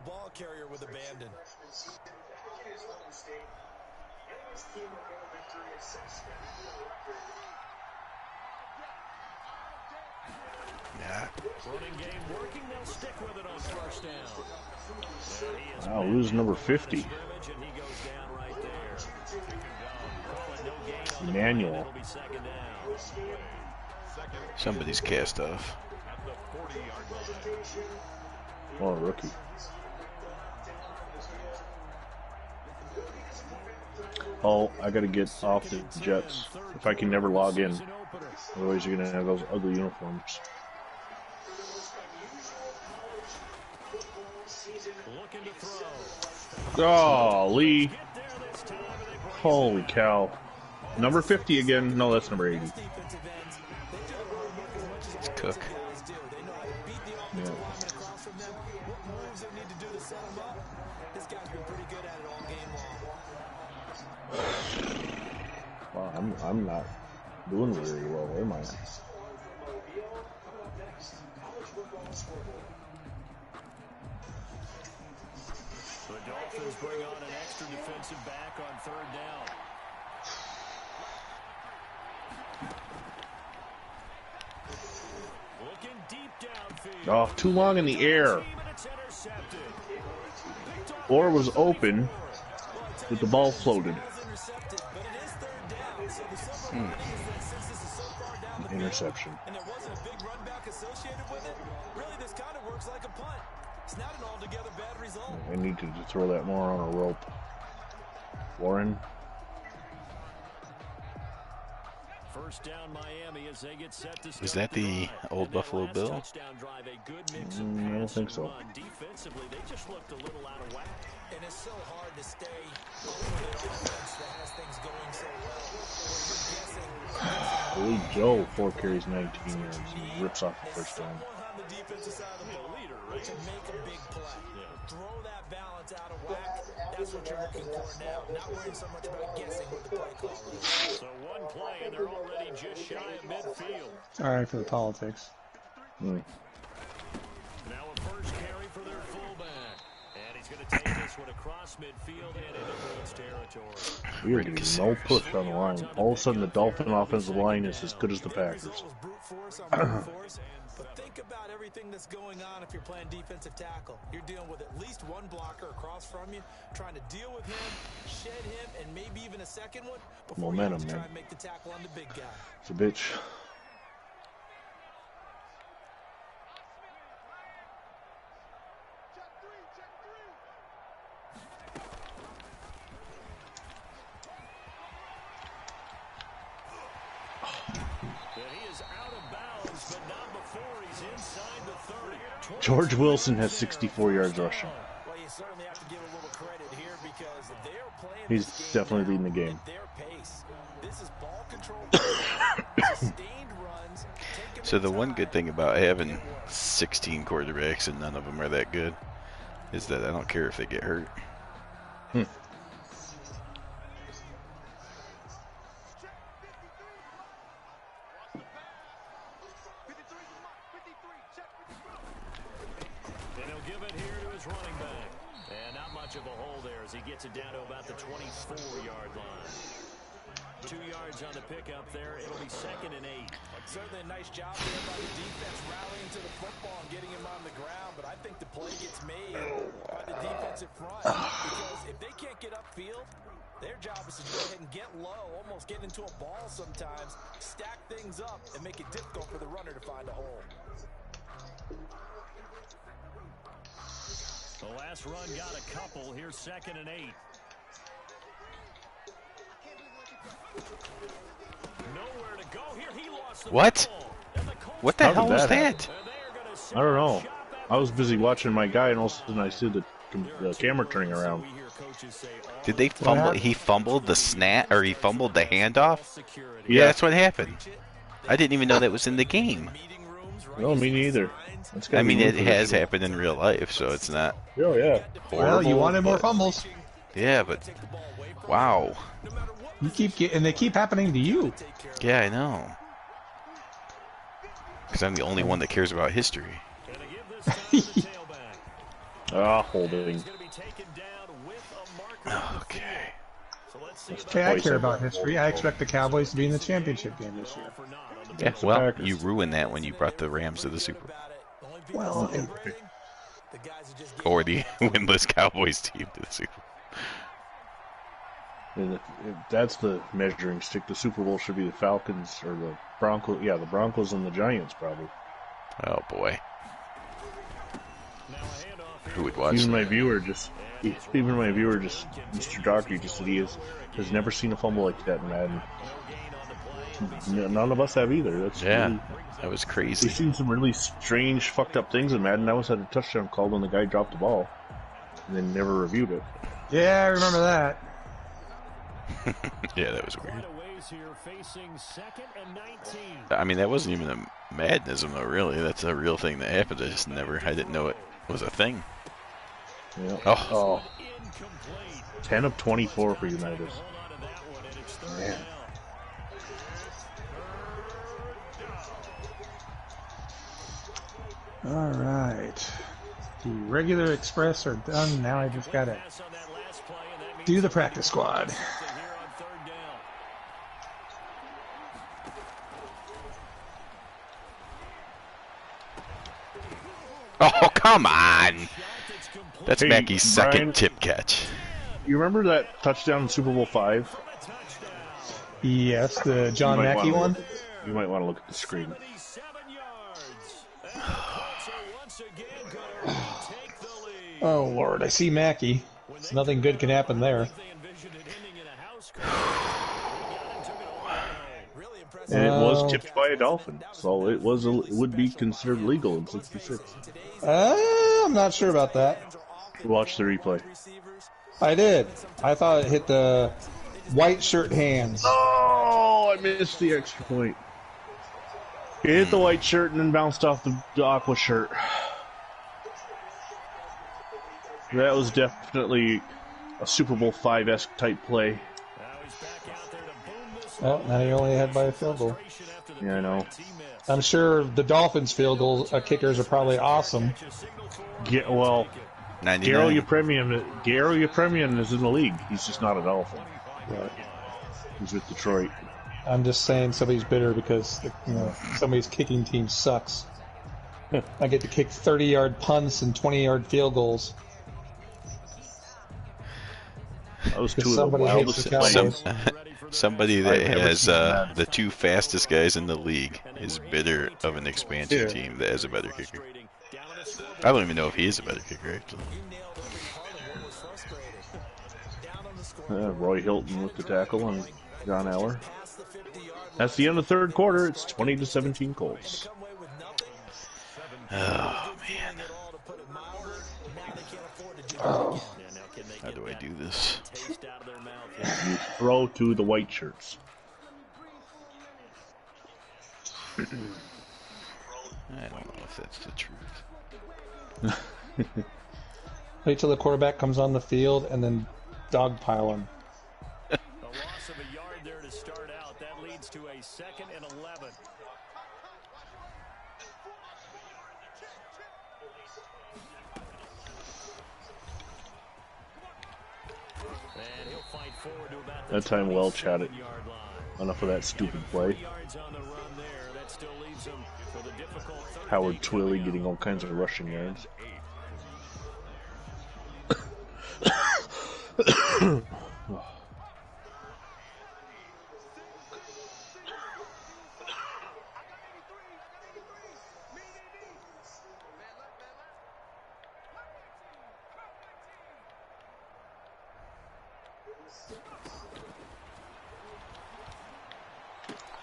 Wow, who's number 50? Emmanuel. Somebody's cast off. Oh, a rookie. Oh, I gotta get off the Jets. If I can never log in. Otherwise you're gonna have those ugly uniforms. Oh, Lee. Holy cow. Number 50 again. No, that's number 80. It's Cook. Yeah. Wow, I'm not doing very well, am I? The Dolphins bring on an extra defensive back on 3rd down. Looking deep downfield. Oh, too long in the air. Or was open, but the ball floated. Interception. isn't a big run back associated with it, really this kind of works like a punt. It's not an altogether bad result. I need to throw that more on a rope. Warren. First down Miami as they get set to start. Is that the old Buffalo Bill? I don't think so. Defensively, they just looked a little out of whack. And it's so hard to stay on their offense that has things going so well. Billy Joe, 4 carries, 19 yards. He rips off the first down. On the defensive side of the ball, leader, right? To make a big play. Throw that balance out of whack. That's what you're looking for now. Not worrying so much about guessing what the play call is. So one play, and they're already just shy of midfield. All right, for the politics. Mm. Now a first carry for their fullback. And he's going to take this one across midfield and into Colts territory. We are getting no push on the line. All of a sudden, the Dolphin offensive line is as good as the Packers. But think about everything that's going on if you're playing defensive tackle. You're dealing with at least one blocker across from you, trying to deal with him, shed him, and maybe even a second one before Momentum, you have to try man. and make the tackle on the big guy. It's a bitch. George Wilson has 64 yards rushing. Well, you certainly have to give a little credit here because they're playing He's this game definitely leading the game. at their pace. This is ball control, sustained runs. So the one good thing about having 16 quarterbacks and none of them are that good is that I don't care if they get hurt. And he'll give it here to his running back. And not much of a hole there as he gets it down to about the 24-yard line. 2 yards on the pickup there. It'll be 2nd and 8. Certainly a nice job there by the defense rallying to the football and getting him on the ground, but I think the play gets made by the defensive front because if they can't get upfield, their job is to go ahead and get low, almost get into a ball sometimes, stack things up, and make it difficult for the runner to find a hole. The last run got a couple. Here's 2nd and 8. Nowhere to go here. He lost the What? football. What the How hell did was that happen? that? I don't know. I was busy watching my guy, and all of a sudden I see the camera turning around. Did they fumble? He fumbled the snap, or he fumbled the handoff? Yeah. That's what happened. I didn't even know that was in the game. No, me neither. That's gotta I mean, be it good. has happened in real life, so it's not Oh, yeah. horrible. Well, you wanted more but- fumbles. Yeah, but wow. You keep and they keep happening to you. Yeah, I know. Because I'm the only one that cares about history. Holding. Okay. Okay, I care about history. I expect the Cowboys to be in the championship game this year. Yeah, well, you ruined that when you brought the Rams to the Super Bowl. Well, Or the winless Cowboys team to the Super Bowl. And if that's the measuring stick. The Super Bowl should be the Falcons or the Broncos. Yeah, the Broncos and the Giants, probably. Oh, boy. Who would watch Even my that? viewer just, Mr. Dockery just said he has never seen a fumble like that in Madden. None of us have either. That's Yeah, really, that was we've crazy. seen some really strange, fucked up things in Madden. I almost had a touchdown called when the guy dropped the ball, and then never reviewed it. yeah, I remember that. Yeah, that was weird. I mean, that wasn't even a madnism, though, really. That's a real thing that happens. I didn't know it was a thing. Yeah. Oh. 10 of 24 for United. Man. All right. The regular express are done. Now I just gotta do the practice squad. Oh, come on. That's Hey, Mackey's second Brian. tip catch. You remember that touchdown in Super Bowl 5? Yes, the John You might Mackey wanna one. You might want to look at the screen. Oh, Lord, I see Mackey. So nothing good can happen there. And it was tipped by a dolphin, so it would be considered legal in 66. I'm not sure about that. Watch the replay. I did. I thought it hit the white shirt hands. Oh, I missed the extra point. It hit the white shirt and then bounced off the aqua shirt. That was definitely a Super Bowl 5-esque type play. Oh, now you only had by a field goal. Yeah, I know. I'm sure the Dolphins' field goal kickers are probably awesome. Well, 99. Garo Yepremian is in the league. He's just not a Dolphin. Right. He's with Detroit. I'm just saying somebody's bitter because somebody's kicking team sucks. I get to kick 30-yard punts and 20-yard field goals. That was two of the wildest plays. Somebody that has the two fastest guys in the league is bitter of an expansion team that has a better kicker. I don't even know if he is a better kicker, actually. Roy Hilton with the tackle on John Eller. That's the end of the third quarter. It's 20-17 Colts. Oh, man. Oh. How do I do this? You throw to the white shirts. I don't know if that's the truth. Wait till the quarterback comes on the field and then dogpile him. A loss of a yard there to start out. That leads to a 2nd and 11. And he'll fight forward to about the That time Welch had it. 27-yard line. Enough of that stupid play. Yards on the run there. That still leaves him with a difficult third Howard and Twilly eight. getting all kinds of rushing yards.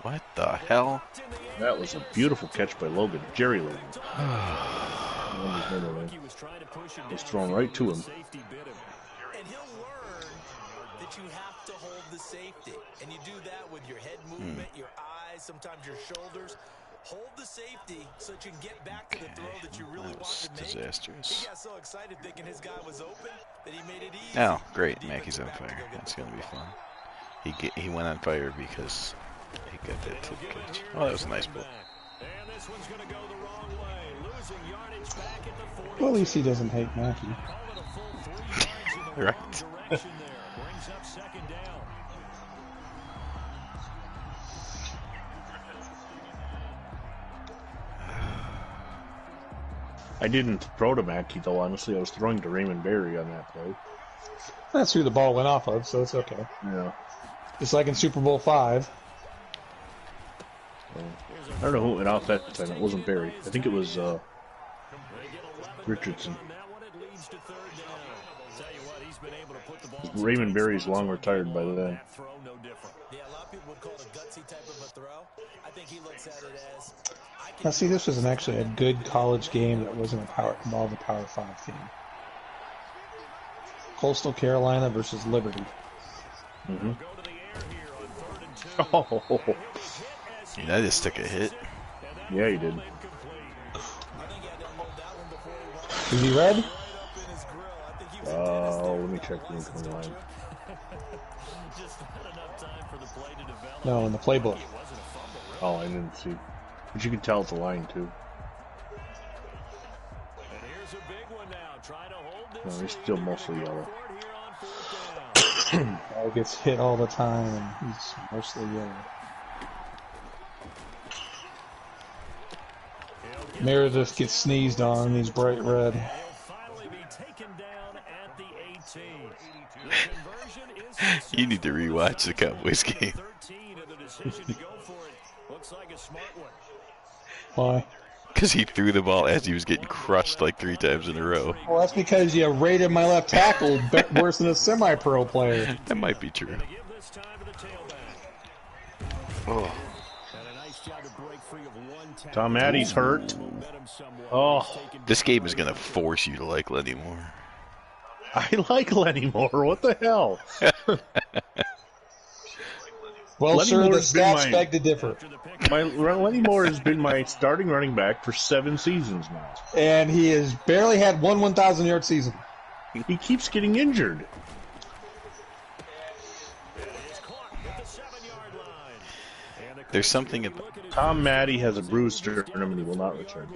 What the hell? That was a beautiful catch by Logan. Jerry Logan. Was thrown right to him. And he'll learn that you have to hold the safety. And you do that with your head movement, your eyes, sometimes your shoulders. Hold the safety so that you can get back to the throw that you really want to make. Disastrous. He got so excited thinking his guy was open that he made it easy. Oh, great. Mackey's on fire. That's going to be fun. He went on fire because he got that tip catch. Oh, that was a nice ball. Well, at least he doesn't hate Mackey. Right. I didn't throw to Mackey, though, honestly. I was throwing to Raymond Berry on that play. That's who the ball went off of, so it's okay. Yeah. Just like in Super Bowl 5. I don't know who went off that time. It wasn't Berry. I think it was Richardson. Raymond Berry's long retired by then. Yeah, a lot of people would call it a gutsy type of a throw. I think he looks at it as... Now, see, this was actually a good college game that wasn't involved a Power 5 team. Coastal Carolina versus Liberty. Mm-hmm. Oh. Yeah, I just took a hit. Yeah, he did. Is he red? Let me check the incoming line. No, in the playbook. Oh, I didn't see. But you can tell it's a line, too. No, he's still mostly yellow. He gets hit all the time, and he's mostly yellow. Meredith gets sneezed on, and he's bright red. You need to rewatch the Cowboys game. Why? Because he threw the ball as he was getting crushed like 3 times in a row. Well, that's because you rated my left tackle worse than a semi-pro player. That might be true. Oh. Tom Addy's hurt. Oh. This game is going to force you to like Lenny Moore. I like Lenny Moore. What the hell? Well, Lenny sir, the Moore's been stats beg to differ. Lenny Moore has been my starting running back for 7 seasons now. And he has barely had one 1,000-yard season. He keeps getting injured. There's something about... Tom Maddy has a bruised sternum and he will not return.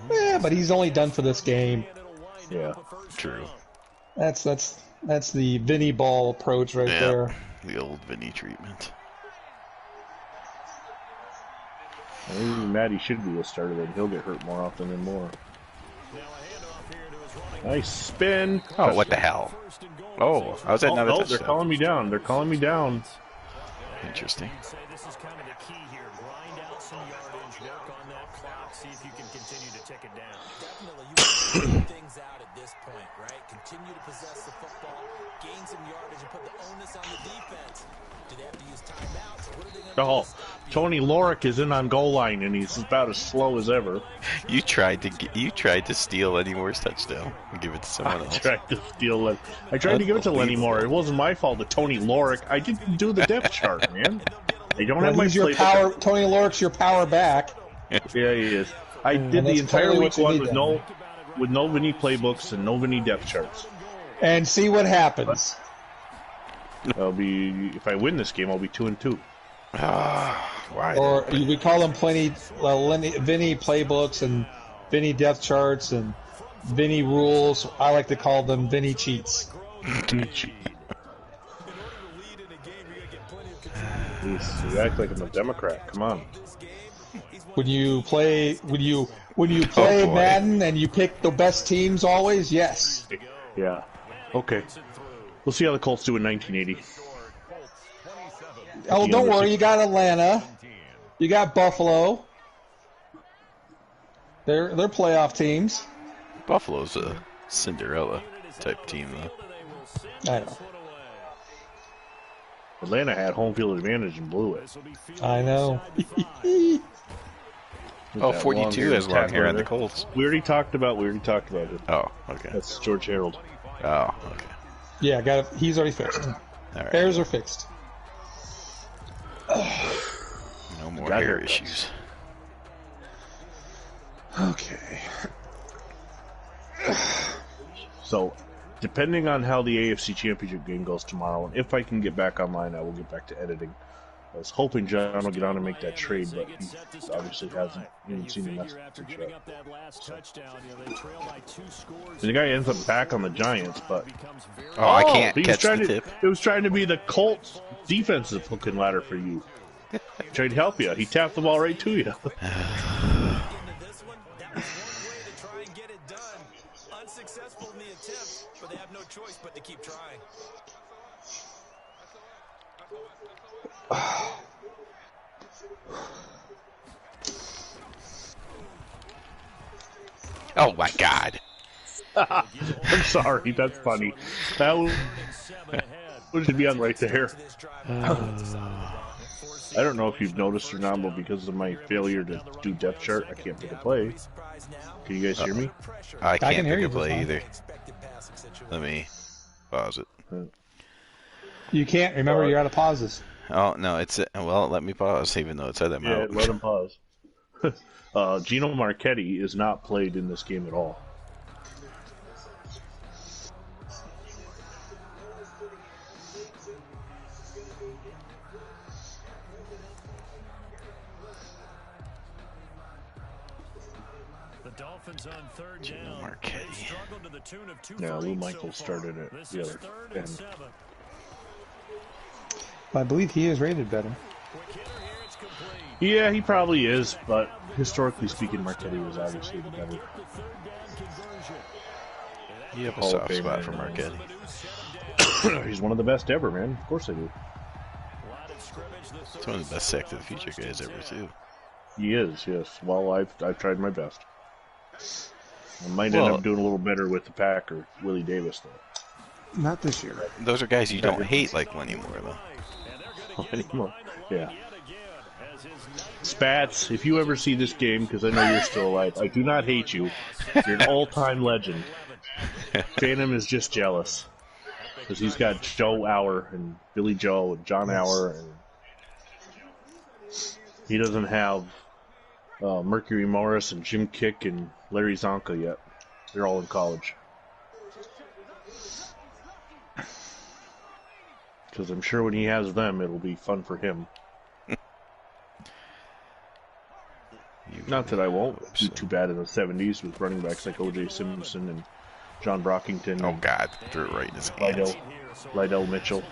Yeah, but he's only done for this game. Yeah. True. That's the Vinny Ball approach right there. The old Vinny treatment. I think Maddy should be a starter, then he'll get hurt more often than more. Nice spin. Oh, what the hell? Oh, how's that not a touchdown? They're calling me down. They're calling me down. Interesting. This is kind of the key here. Grind out some yardage, work on that clock, see if you can continue to tick it down. Definitely, you want to things out at this point, right? Continue to possess the football, gain some yardage, and put the onus on the defense. Do they have to use timeouts? What are they going to do? Tony Lorick is in on goal line and he's about as slow as ever. You tried to steal Lenny Moore's touchdown and give it to someone else. I tried to give it to Lenny Moore. It wasn't my fault. To Tony Lorick, I didn't do the depth chart, man. They don't have my your power. Tony Lorick's your power back. Yeah, he is. I did the entire week one with no Vinny playbooks and no Vinny depth charts. And see what happens. If I win this game, I'll be 2-2. Why? Or we call them Vinny playbooks and Vinny depth charts and Vinny rules. I like to call them Vinny cheats. You act like I'm a Democrat. Come on. When you play Madden and you pick the best teams always, yes. Yeah. Okay. We'll see how the Colts do in 1980. Oh, don't worry. You got Atlanta. You got Buffalo. They're playoff teams. Buffalo's a Cinderella type team, though. I know. Atlanta had home field advantage and blew it. I know. 42 has long hair on the Colts. We already talked about it. Oh, okay. That's George Harold. Oh, okay. Yeah, he's already fixed. All right. Hairs are fixed. No more hair issues. Okay. So, depending on how the AFC Championship game goes tomorrow, and if I can get back online, I will get back to editing. I was hoping John will get on and make that trade, but he obviously hasn't even seen the message yet. So the guy ends up back on the Giants, but... I can't catch the tip. It was trying to be the Colts defensive hook and ladder for you. Tried to help you. He tapped the ball right to you. Unsuccessful in the attempt, but they have no choice but to keep trying. Oh my God! I'm sorry, that's funny. That should be on right there. I don't know if you've noticed or not, but because of my failure to do depth chart, I can't pick a play. Can you guys hear me? I can't hear pick you a play either. Let me pause it. You can't. Remember, you're out of pauses. Oh, no, well, let me pause, even though it said I'm out. Yeah, let him pause. Gino Marchetti is not played in this game at all. Gino Marchetti. Yeah, Lou Michaels started at the other end. I believe he is rated better. Yeah, he probably is, but historically speaking, Marchetti was obviously the better. You have a soft spot for Marchetti. He's one of the best ever, man. Of course I do. He's one of the best Sack to the Future guys ever, too. He is, yes. Well, I've tried my best. I might end up doing a little better with the Packer, Willie Davis, though. Not this year. Those are guys you don't hate like Lenny Moore, though. Lenny Moore, yeah. Spats, if you ever see this game, because I know you're still alive, I do not hate you. You're an all-time legend. Phantom is just jealous. Because he's got Joe Auer and Billy Joe and John Auer, and he doesn't have Mercury Morris and Jim Kick and Larry Zonka yet. They're all in college. Because I'm sure when he has them, it'll be fun for him. Not that I won't do too bad in the 70s with running backs like O.J. Simpson and John Brockington. Oh, God. Threw it right in his hands. Lydell Mitchell.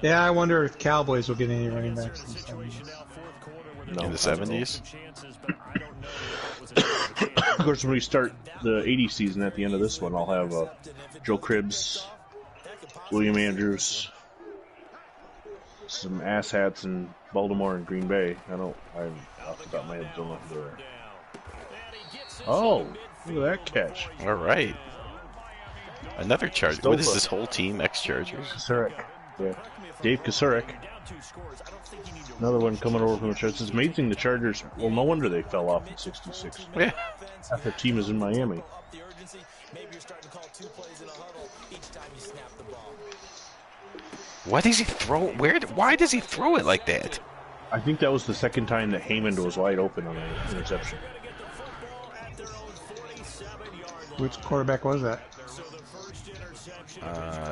Yeah, I wonder if Cowboys will get any running backs in the 70s. No, in the 70s? Of course, when we start the 80s season at the end of this one, I'll have Joe Cribbs, William Andrews, some asshats in Baltimore and Green Bay. I'm off the top of my head, don't know if they're. Oh, look at that catch. All right. Another Charger. What is this whole team? Ex-Chargers? Kasurek. Yeah. Dave Kasurek. Another one coming over from the Chargers. It's amazing the Chargers, well, no wonder they fell off in 66. Yeah. Half their team is in Miami. Why does he throw? Why does he throw it like that? I think that was the second time that Heyman was wide open on an interception. Which quarterback was that?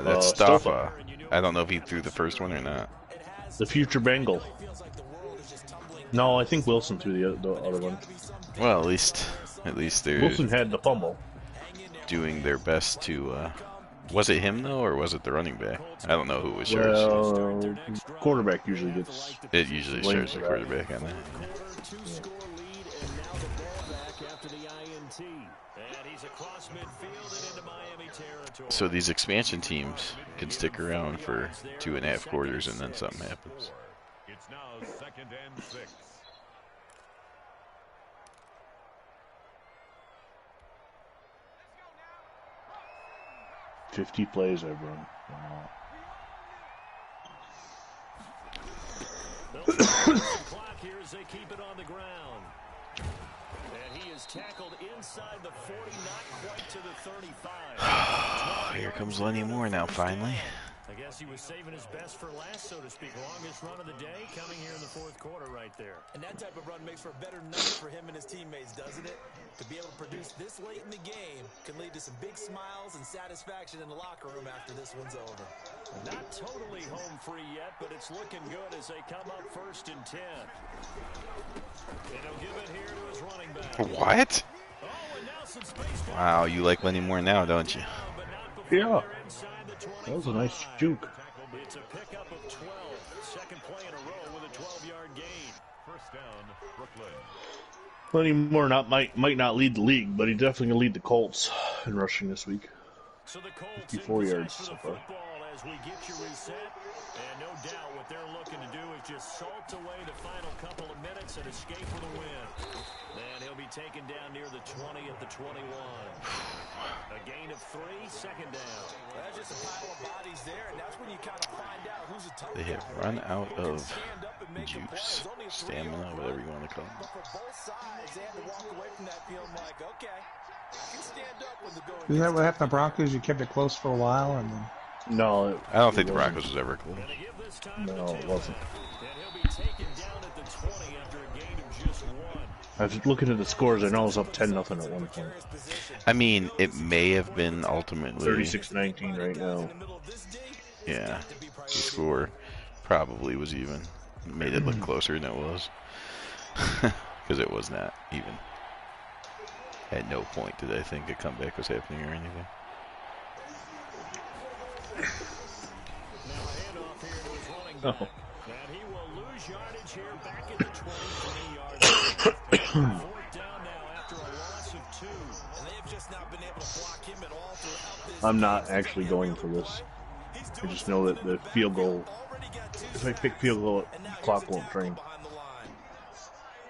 That's Stoffa. I don't know if he threw the first one or not. The future Bengal. No, I think Wilson threw the other one. Well, at least they're Wilson had the fumble. Doing their best to. Was it him though, or was it the running back? I don't know who was charged. Well, quarterback usually gets. It usually charged the quarterback on that. So these expansion teams can stick around for 2.5 quarters and then something happens. It's now 2nd and 6. $50 plays I've run. Wow. Clock here as they keep it on the ground. And he is tackled inside the 40, not quite to the 35. Here comes Lenny Moore now, finally. I guess he was saving his best for last, so to speak. Longest run of the day coming here in the 4th quarter right there. And that type of run makes for a better night for him and his teammates, doesn't it? To be able to produce this late in the game can lead to some big smiles and satisfaction in the locker room after this one's over. Not totally home free yet, but it's looking good as they come up 1st and 10. And he'll give it here to his running back. What? Wow, you like Lenny Moore now, don't you? Yeah. That was a nice juke. It's a pickup of 12. Second play in a row with a 12-yard gain. First down, Brooklyn. Lenny Moore might not lead the league, but he definitely going to lead the Colts in rushing this week. So the Colts 54 yards so far. As we get you reset, and no doubt what they're looking to do is just salt away the final couple of minutes and escape with a win. And he'll be taken down near the 20 at the 21. A gain of 3, second down. There's just a pile of bodies there, and that's when you kind of find out who's a tough They have run out of juice, stamina, whatever you want to call it. But for both sides, they had to walk away from that feeling like, okay, I can stand up when the going. Isn't that what happened to Broncos? You kept it close for a while, and then. No, I don't think the Broncos was ever close. No, it wasn't. And he'll be taken down at the 20 after a gain of just 1. I was looking at the scores. I know it was up 10-0 at one point. I mean, it may have been ultimately 36-19 right now. Yeah, the score probably was even. It made it look closer than it was, because it was not even. At no point did I think a comeback was happening or anything. Oh. And he will lose yardage here back at the 23 yard line. Down now after a loss of 2. And they have just not been able to block him at all throughout this. I'm not actually going for this. I just know that the field goal, if I pick field goal, the clock won't train.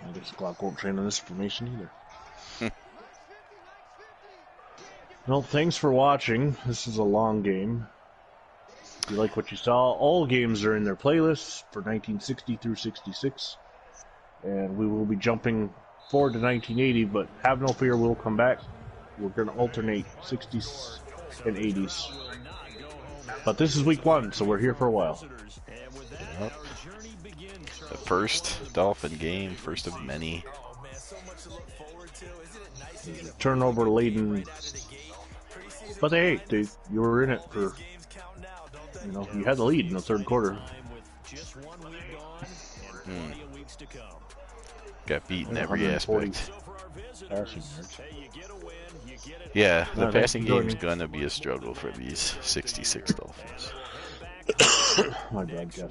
I guess Glock won't train on this information either. Well, thanks for watching. This is a long game. If you like what you saw, all games are in their playlists for 1960 through 66. And we will be jumping forward to 1980, but have no fear, we'll come back. We're going to alternate 60s and 80s. But this is week 1, so we're here for a while. Yep. The first Dolphin game, first of many. Turnover laden. But hey, you were in it for, you had the lead in the third quarter. Got beat in every aspect. Passing yards. Yeah, the No, passing that's game's gonna be a struggle for these 66 Dolphins. My bad, Jeff.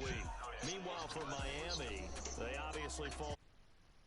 Meanwhile, for Miami, they obviously fall.